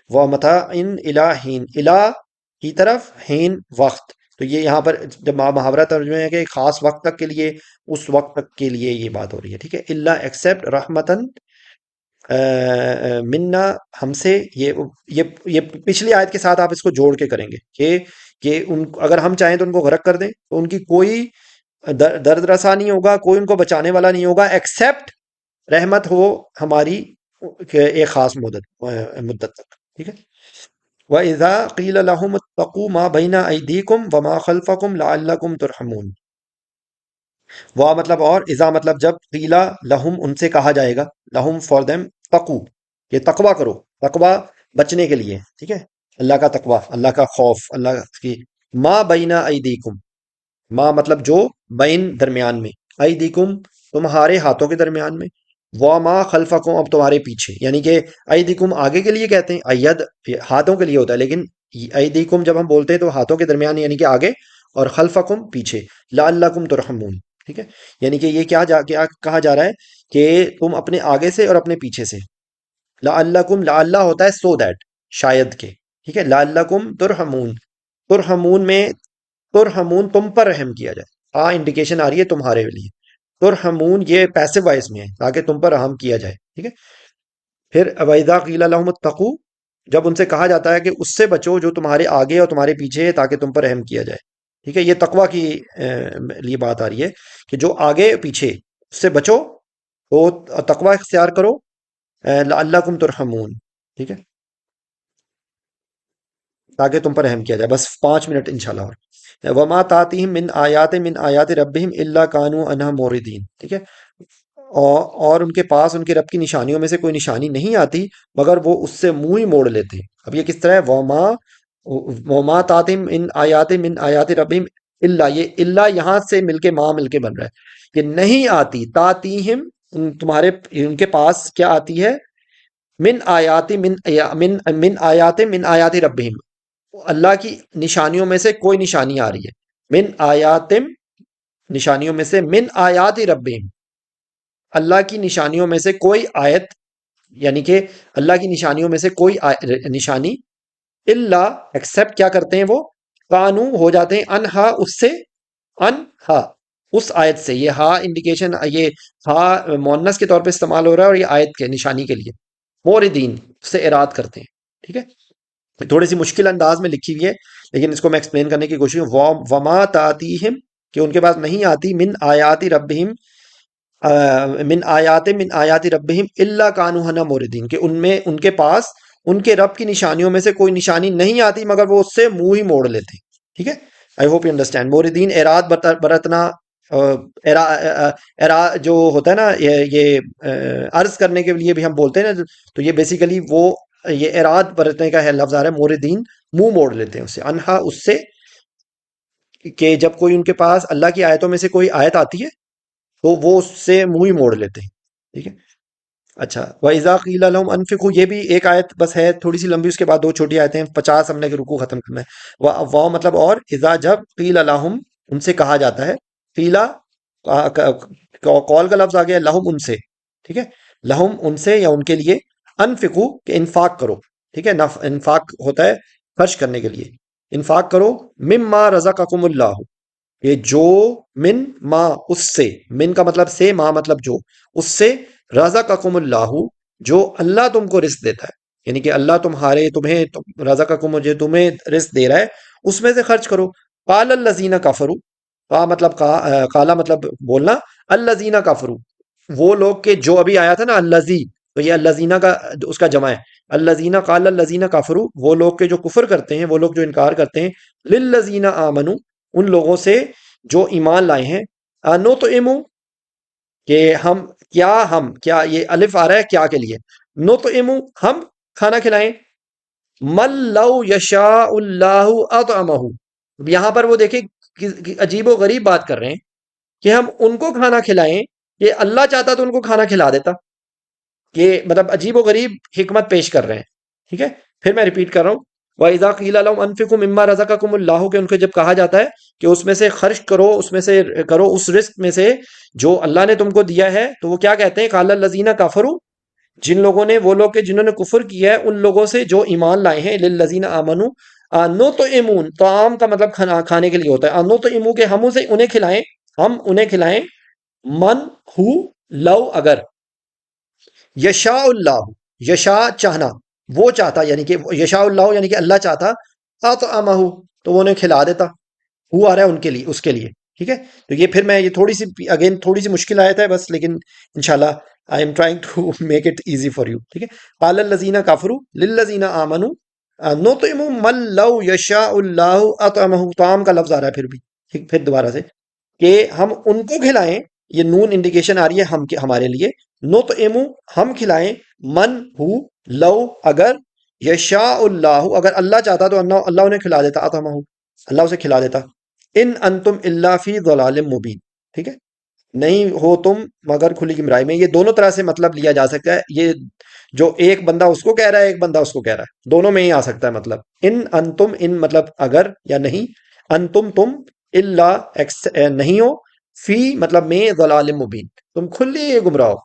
وہ متاعن الی حین، الی کی طرف، حین وقت، تو یہ یہاں پر جب محاورہ ترجمہ ہے کہ ایک خاص وقت تک کے لیے، اس وقت تک کے لیے یہ بات ہو رہی ہے، ٹھیک ہے۔ اللہ ایکسپٹ رحمتن منا، ہم سے، یہ پچھلی آیت کے ساتھ آپ اس کو جوڑ کے کریں گے کہ اگر ہم چاہیں تو ان کو غرق کر دیں تو ان کی کوئی درد رسا نہیں ہوگا، کوئی ان کو بچانے والا نہیں ہوگا ایکسپٹ رحمت ہو ہماری کہ ایک خاص مدت تک، ٹھیک ہے۔ وَإِذَا قِيلَ لَهُمُ اتَّقُوا مَا بَيْنَ أَيْدِيكُمْ وَمَا خَلْفَكُمْ لَعَلَّكُمْ تُرْحَمُونَ، وا مطلب اور، اذا مطلب جب، قیلا لہم ان سے کہا جائے گا، لہم فار دیم، تقو یہ تقوی کرو، تقوی بچنے کے لیے، ٹھیک ہے، اللہ کا تقوی، اللہ کا خوف، اللہ کی، ما بین ایدیکم، ما مطلب جو، بین درمیان میں، ایدیکم تمہارے ہاتھوں کے درمیان میں، وما خلفکم اب تمہارے پیچھے، یعنی کہ ایدیکم آگے کے لیے کہتے ہیں، اید ہاتھوں کے لیے ہوتا ہے، لیکن ایدیکم جب ہم بولتے ہیں تو ہاتھوں کے درمیان یعنی کہ آگے، اور خلفکم پیچھے، لعلکم ترحمون، ٹھیک ہے، یعنی کہ یہ کیا کہا جا رہا ہے کہ تم اپنے آگے سے اور اپنے پیچھے سے، لعلکم، لعلہ ہوتا ہے سو دیٹ، شاید کے، ٹھیک ہے، لعلکم ترحمون، ترحمون میں، ترحمون تم پر رحم کیا جائے، انڈیکیشن آ رہی ہے تمہارے لیے، ترحمون یہ پیسو وائس میں ہے تاکہ تم پر رحم کیا جائے، ٹھیک ہے۔ پھر وَإِذَا قِيلَ لَهُمُ اتَّقُوا، جب ان سے کہا جاتا ہے کہ اس سے بچو جو تمہارے آگے اور تمہارے پیچھے ہے تاکہ تم پر رحم کیا جائے، ٹھیک ہے، یہ تقوی کی لیے بات آ رہی ہے کہ جو آگے پیچھے اس سے بچو، تو تقوی اختیار کرو، لعلکم ترحمون، ٹھیک ہے، تاکہ تم پر رحم کیا جائے۔ بس 5 منٹ انشاءاللہ اور، وما تاتیہم من آیات ربہم الا کانوا عنہا موردین، ٹھیک ہے، اور ان کے پاس ان کے رب کی نشانیوں میں سے کوئی نشانی نہیں آتی مگر وہ اس سے منہ ہی موڑ لیتے ہیں۔ اب یہ کس طرح ہے؟ وما تاتیہم من آیات ربہم الا، یہ الا یہاں سے مل کے ماں مل کے بن رہا ہے کہ نہیں آتی، تاتیہم تمہارے ان کے پاس کیا آتی ہے، من آیات من آیات ربہم، اللہ کی نشانیوں میں سے کوئی نشانی آ رہی ہے، من آیاتم نشانیوں میں سے، من آیات ربہم اللہ کی نشانیوں میں سے کوئی آیت، یعنی کہ اللہ کی نشانیوں میں سے کوئی نشانی، اللہ ایکسپٹ کیا کرتے ہیں وہ، کانو ہو جاتے ہیں، انہا اس سے، انہا اس آیت سے، یہ ہا انڈیکیشن، یہ ہا مونس کے طور پہ استعمال ہو رہا ہے اور یہ آیت کے نشانی کے لیے، موردین اس سے اراد کرتے ہیں، ٹھیک ہے، تھوڑی سی مشکل انداز میں لکھی ہوئی ہے لیکن اس کو میں ایکسپلین کرنے کی کوشش وما تاتیہم کہ ان کے پاس نہیں آتی، من آیات ربہم من آیات ربہم الا کانوا عنہا موردین کہ ان میں ان کے پاس ان کے رب کی نشانیوں میں سے کوئی نشانی نہیں آتی مگر وہ اس سے منہ ہی موڑ لیتے، ٹھیک ہے، آئی ہوپ یو انڈرسٹینڈ۔ موردین اراد برتنا، جو ہوتا ہے نا یہ عرض کرنے کے لیے بھی ہم بولتے ہیں نا، تو یہ بیسیکلی وہ یہ اراد برتنے کا ہے لفظ آ رہا ہے، موردین منہ موڑ لیتے ہیں اس سے، انہا اس سے، کہ جب کوئی ان کے پاس اللہ کی آیتوں میں سے کوئی آیت آتی ہے تو وہ اس سے منہ ہی موڑ لیتے ہیں، ٹھیک ہے۔ اچھا، وَإِذَا قِيلَ لَهُمْ أَنفِقُوا، یہ بھی ایک آیت بس ہے تھوڑی سی لمبی، اس کے بعد 2 چھوٹی آیتیں ہیں، 50 ہم نے رکوع ختم کرنا ہے، واو مطلب اور، اذا جب، قیل لہم ان سے کہا جاتا ہے، قیلا کال کا لفظ آ گیا، لہم ان سے، ٹھیک ہے، لہم ان سے یا ان کے لیے، انفقو کہ انفاق کرو، ٹھیک ہے، انفاق ہوتا ہے خرچ کرنے کے لیے، انفاق کرو، مما رزقکم اللہ، یہ جو، من ما اس سے، من کا مطلب سے، ما مطلب جو، اس سے، رزقکم اللہ جو اللہ تم کو رزق دیتا ہے، یعنی کہ اللہ تمہیں رزقکم جو تمہیں رزق دے رہا ہے اس میں سے خرچ کرو، قال الذین کفروا، قا مطلب قالا مطلب بولنا، الذین کفروا وہ لوگ کے جو ابھی آیا تھا نا الذی، تو یہ الذین کا اس کا جمع ہے، الذین قال الذین کفروا وہ لوگ کے جو کفر کرتے ہیں، وہ لوگ جو انکار کرتے ہیں، للذین آمنوا ان لوگوں سے جو ایمان لائے ہیں، انطعم کہ ہم کیا یہ الف آ رہا ہے کیا کے لیے، نطعم ہم کھانا کھلائیں، من لو یشاء اللہ اطعمہ، یہاں پر وہ دیکھیں عجیب و غریب بات کر رہے ہیں کہ ہم ان کو کھانا کھلائیں، کہ اللہ چاہتا تو ان کو کھانا کھلا دیتا، کہ مطلب عجیب و غریب حکمت پیش کر رہے ہیں، ٹھیک ہے۔ پھر میں ریپیٹ کر رہا ہوں، وَإِذَا قِيلَ لَهُمْ أَنفِقُوا مِمَّا رَزَقَكُمُ اللَّهُ کہ ان کو جب کہا جاتا ہے کہ اس میں سے خرچ کرو، اس میں سے کرو اس رزق میں سے جو اللہ نے تم کو دیا ہے، تو وہ کیا کہتے ہیں، قَالَ الَّذِينَ كَفَرُوا جن لوگوں نے، وہ لوگ کہ جنہوں نے کفر کیا ہے ان لوگوں سے جو ایمان لائے ہیں، للذین آمنوا نطعمون طعام کا مطلب کھانے کے لیے ہوتا ہے، نطعمو کہ ہم اسے انہیں کھلائیں، ہم انہیں کھلائیں، من ہو لو اگر، یشاء اللہ یشاء چاہنا، وہ چاہتا یعنی کہ یشاء اللہ یعنی کہ اللہ چاہتا، اطعمہ تو وہ انہیں کھلا دیتا، ہو آ رہا ہے ان کے لیے، اس کے لیے، ٹھیک ہے۔ تو یہ پھر میں یہ تھوڑی سی اگین تھوڑی سی مشکل آیت ہے بس، لیکن انشاءاللہ I am trying to make it easy for you, ٹھیک ہے۔ قال الذین کفروا للذین آمنوا نطعم من لو یشاء اللہ اطعمہ، طعام کا لفظ آ رہا ہے پھر بھی، ٹھیک، پھر دوبارہ سے کہ ہم ان کو کھلائیں، یہ نون انڈیکیشن آ رہی ہے ہم ہمارے لیے، نطعم ہم کھلائیں، من ہو لو اگر، یشاء اللہ اگر اللہ چاہتا تو اللہ انہیں کھلا دیتا، اطعمہ اللہ اسے کھلا دیتا، ان انتم الا فی ضلال مبین، ٹھیک ہے، نہیں ہو تم مگر کھلی گمراہی میں۔ یہ دونوں طرح سے مطلب لیا جا سکتا ہے، یہ جو ایک بندہ اس کو کہہ رہا ہے، ایک بندہ اس کو کہہ رہا ہے، دونوں میں ہی آ سکتا ہے مطلب، ان انتم ان مطلب اگر یا نہیں، انتم تم، الا نہیں ہو، فی مطلب میں، ضلال مبین تم کھلی گمراہ ہو،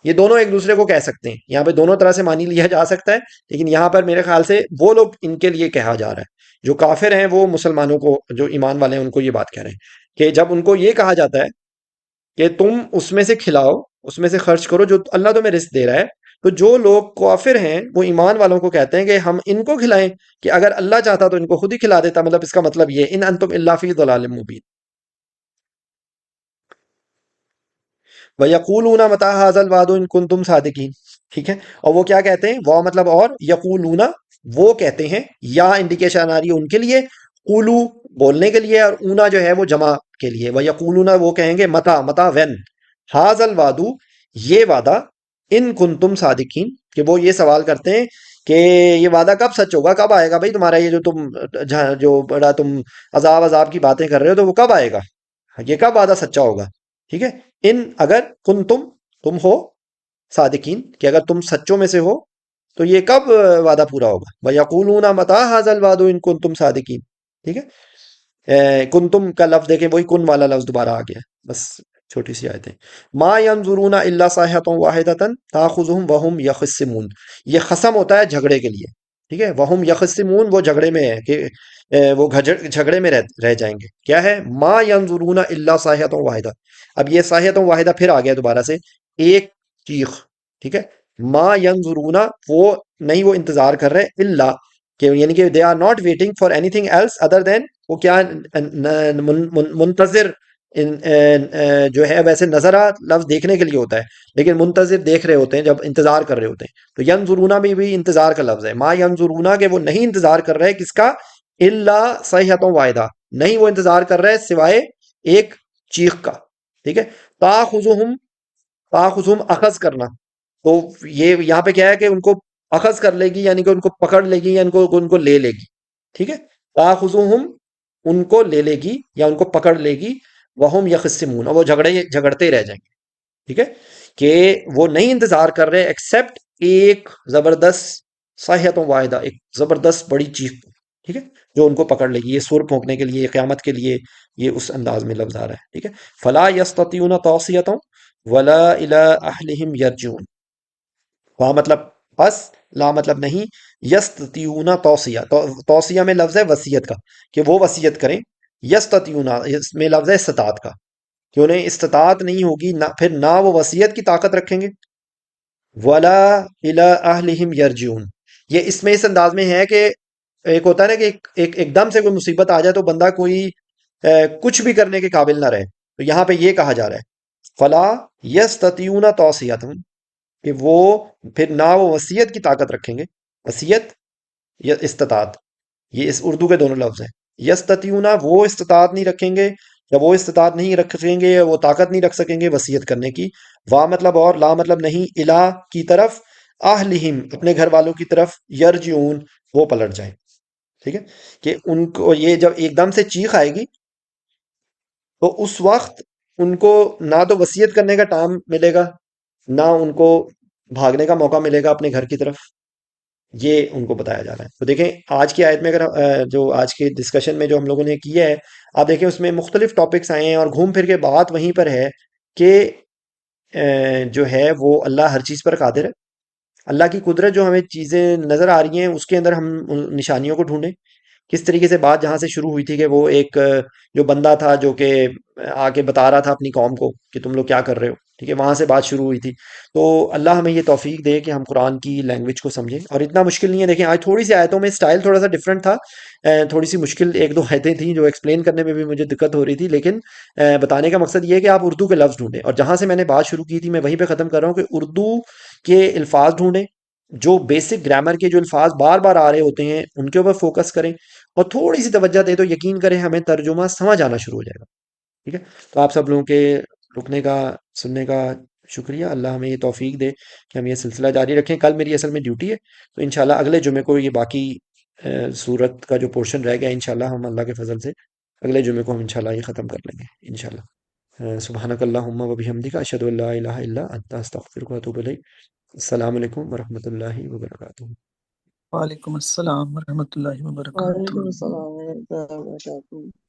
یہ دونوں ایک دوسرے کو کہہ سکتے ہیں، یہاں پہ دونوں طرح سے معنی لیا جا سکتا ہے، لیکن یہاں پر میرے خیال سے وہ لوگ ان کے لیے کہا جا رہا ہے جو کافر ہیں، وہ مسلمانوں کو جو ایمان والے ہیں ان کو یہ بات کہہ رہے ہیں کہ جب ان کو یہ کہا جاتا ہے کہ تم اس میں سے کھلاؤ، اس میں سے خرچ کرو جو اللہ تمہیں رزق دے رہا ہے، تو جو لوگ کافر ہیں وہ ایمان والوں کو کہتے ہیں کہ ہم ان کو کھلائیں، کہ اگر اللہ چاہتا تو ان کو خود ہی کھلا دیتا، مطلب اس کا مطلب یہ ان انتم الا فی ضلال مبین۔ وَيَقُولُونَ مَتَىٰ هَٰذَا الْوَعْدُ إِن كُنتُمْ صَادِقِينَ، ٹھیک ہے، اور وہ کیا کہتے ہیں، وہ مطلب اور، یقولون وہ کہتے ہیں، یا انڈیکیشن آ رہی ہے ان کے لیے، قولو بولنے کے لیے، اور اونا جو ہے وہ جمع کے لیے، وَيَقُولُونَ وہ کہیں گے، متا متا وین، هَٰذَا الْوَعْدُ یہ وعدہ، ان کنتم صادقین کہ وہ یہ سوال کرتے ہیں کہ یہ وعدہ کب سچ ہوگا، کب آئے گا بھائی تمہارا یہ جو تم جو بڑا تم عذاب کی باتیں کر رہے ہو، تو وہ کب آئے گا، یہ کب وعدہ سچا ہوگا، ٹھیک ہے۔ ان اگر کن تم ہو صادقین کہ اگر تم سچوں میں سے ہو تو یہ کب وعدہ پورا ہوگا، وَيَقُولُونَ مَتَىٰ هَٰذَا الْوَعْدُ إِن كُنتُمْ صَادِقِينَ، ٹھیک ہے۔ کنتم کا لفظ دیکھیں، وہی کن والا لفظ دوبارہ آ گیا، بس چھوٹی سی آیتیں، ما ينظرون الا صيحة واحدة تاخذهم وهم يخصمون، یہ خصم ہوتا ہے جھگڑے کے لیے، ٹھیک ہے، وهم يخصمون وہ جھگڑے میں ہے کہ وہ جھگڑے میں رہ جائیں گے، کیا ہے، ما ينظرون الا صيحة واحدة، اب یہ صيحة واحدة پھر آ گیا دوبارہ سے، ایک چیخ، ٹھیک ہے، ما ينظرون وہ نہیں، وہ انتظار کر رہے، الا کہ یعنی کہ they are not waiting for anything else other than وہ کیا منتظر، جو ہے ویسے نظرہ لفظ دیکھنے کے لیے ہوتا ہے، لیکن منتظر دیکھ رہے ہوتے ہیں جب انتظار کر رہے ہوتے ہیں، تو ینظرونا میں بھی انتظار کا لفظ ہے، ما ینظرونا کہ وہ نہیں انتظار کر رہے کس کا، الا صیحۃ واحدہ نہیں وہ انتظار کر رہے سوائے ایک چیخ کا، ٹھیک ہے، تاخذہم اخذ کرنا، تو یہ یہاں پہ کیا ہے کہ ان کو اخذ کر لے گی، یعنی کہ ان کو پکڑ لے گی یا ان کو لے لے گی، ٹھیک ہے، تاخذہم ان کو لے لے گی یا ان کو پکڑ لے گی، وہم یخصمون اور وہ جھگڑتے رہ جائیں گے، ٹھیک ہے، کہ وہ نہیں انتظار کر رہے ایکسپٹ ایک زبردست صیحۃ واحدہ، ایک زبردست بڑی چیخ، ٹھیک ہے، جو ان کو پکڑ لے گی، یہ سور پھونکنے کے لیے، قیامت کے لیے، یہ اس انداز میں لفظ آ رہا ہے، ٹھیک ہے، فلا یستطیعون توصیۃ ولا الی اہلہم یرجعون، وہاں مطلب بس، لا مطلب نہیں، یستطیعون توصیہ، توصیہ میں لفظ ہے وصیت کا کہ وہ وصیت کریں، یستطیعون اس میں لفظ ہے استطاعت کا کہ انہیں استطاعت نہیں ہوگی، نہ پھر نہ وہ وصیت کی طاقت رکھیں گے، ولا الی اہلہم یرجعون، یہ اس میں اس انداز میں ہے کہ ایک ہوتا ہے نا کہ ایک دم سے کوئی مصیبت آ جائے تو بندہ کوئی کچھ بھی کرنے کے قابل نہ رہے. تو یہاں پہ یہ کہا جا رہا ہے فلا یستطیعون توصیتهم، کہ وہ پھر نہ وہ وصیت کی طاقت رکھیں گے. وصیت یا استطاعت، یہ اس اردو کے دونوں لفظ ہیں. یستطیعون وہ استطاعت نہیں رکھیں گے، یا وہ استطاعت نہیں رکھیں گے، یا وہ طاقت نہیں رکھ سکیں گے وصیت کرنے کی. وا مطلب اور، لا مطلب نہیں، الہ کی طرف، اہلہم اپنے گھر والوں کی طرف، یرجعون وہ پلٹ جائیں. ٹھیک ہے، کہ ان کو یہ جب ایک دم سے چیخ آئے گی تو اس وقت ان کو نہ تو وصیت کرنے کا ٹائم ملے گا، نہ ان کو بھاگنے کا موقع ملے گا اپنے گھر کی طرف. یہ ان کو بتایا جا رہا ہے. تو دیکھیں آج کی آیت میں اگر جو آج کے ڈسکشن میں جو ہم لوگوں نے کیا ہے، آپ دیکھیں اس میں مختلف ٹاپکس آئے ہیں، اور گھوم پھر کے بات وہیں پر ہے کہ جو ہے وہ اللہ ہر چیز پر قادر ہے. اللہ کی قدرت جو ہمیں چیزیں نظر آ رہی ہیں اس کے اندر ہم ان نشانیوں کو ڈھونڈیں. کس طریقے سے بات جہاں سے شروع ہوئی تھی کہ وہ ایک جو بندہ تھا جو کہ آ کے بتا رہا تھا اپنی قوم کو کہ تم لوگ کیا کر رہے ہو، ٹھیک ہے، وہاں سے بات شروع ہوئی تھی. تو اللہ ہمیں یہ توفیق دے کہ ہم قرآن کی لینگویج کو سمجھیں، اور اتنا مشکل نہیں ہے. دیکھیں آج تھوڑی سی آیتوں میں اسٹائل تھوڑا سا ڈفرینٹ تھا، تھوڑی سی مشکل ایک دو آیتیں تھیں جو ایکسپلین کرنے میں بھی مجھے دقت ہو رہی تھی، لیکن بتانے کا مقصد یہ ہے کہ آپ اردو کے لفظ ڈھونڈیں. اور جہاں سے میں نے بات شروع کی تھی میں وہیں پہ ختم کر رہا ہوں کہ اردو کے الفاظ ڈھونڈیں، جو بیسک گرامر کے جو الفاظ بار بار آ رہے ہوتے ہیں ان کے اوپر فوکس کریں، اور تھوڑی سی توجہ دیں تو یقین کریں ہمیں ترجمہ سمجھ آنا شروع ہو جائے گا. ٹھیک ہے، تو آپ سب لوگوں کے رکنے کا، سننے کا شکریہ. اللہ ہمیں یہ توفیق دے کہ ہم یہ سلسلہ جاری رکھیں. کل میری اصل میں ڈیوٹی ہے، تو انشاءاللہ اگلے جمعے کو یہ باقی سورت کا جو پورشن رہ گیا انشاءاللہ ہم اللہ کے فضل سے اگلے جمعے کو ہم انشاءاللہ یہ ختم کر لیں گے انشاءاللہ. سبحانک اللہم و بحمدک اشہد ان لا الہ الا انت استغفرک و اتوب الیک. السلام علیکم ورحمۃ اللہ وبرکاتہ. وعلیکم السلام ورحمۃ اللہ وبرکاتہ. وعلیکم السلام ورحمۃ اللہ وبرکاتہ.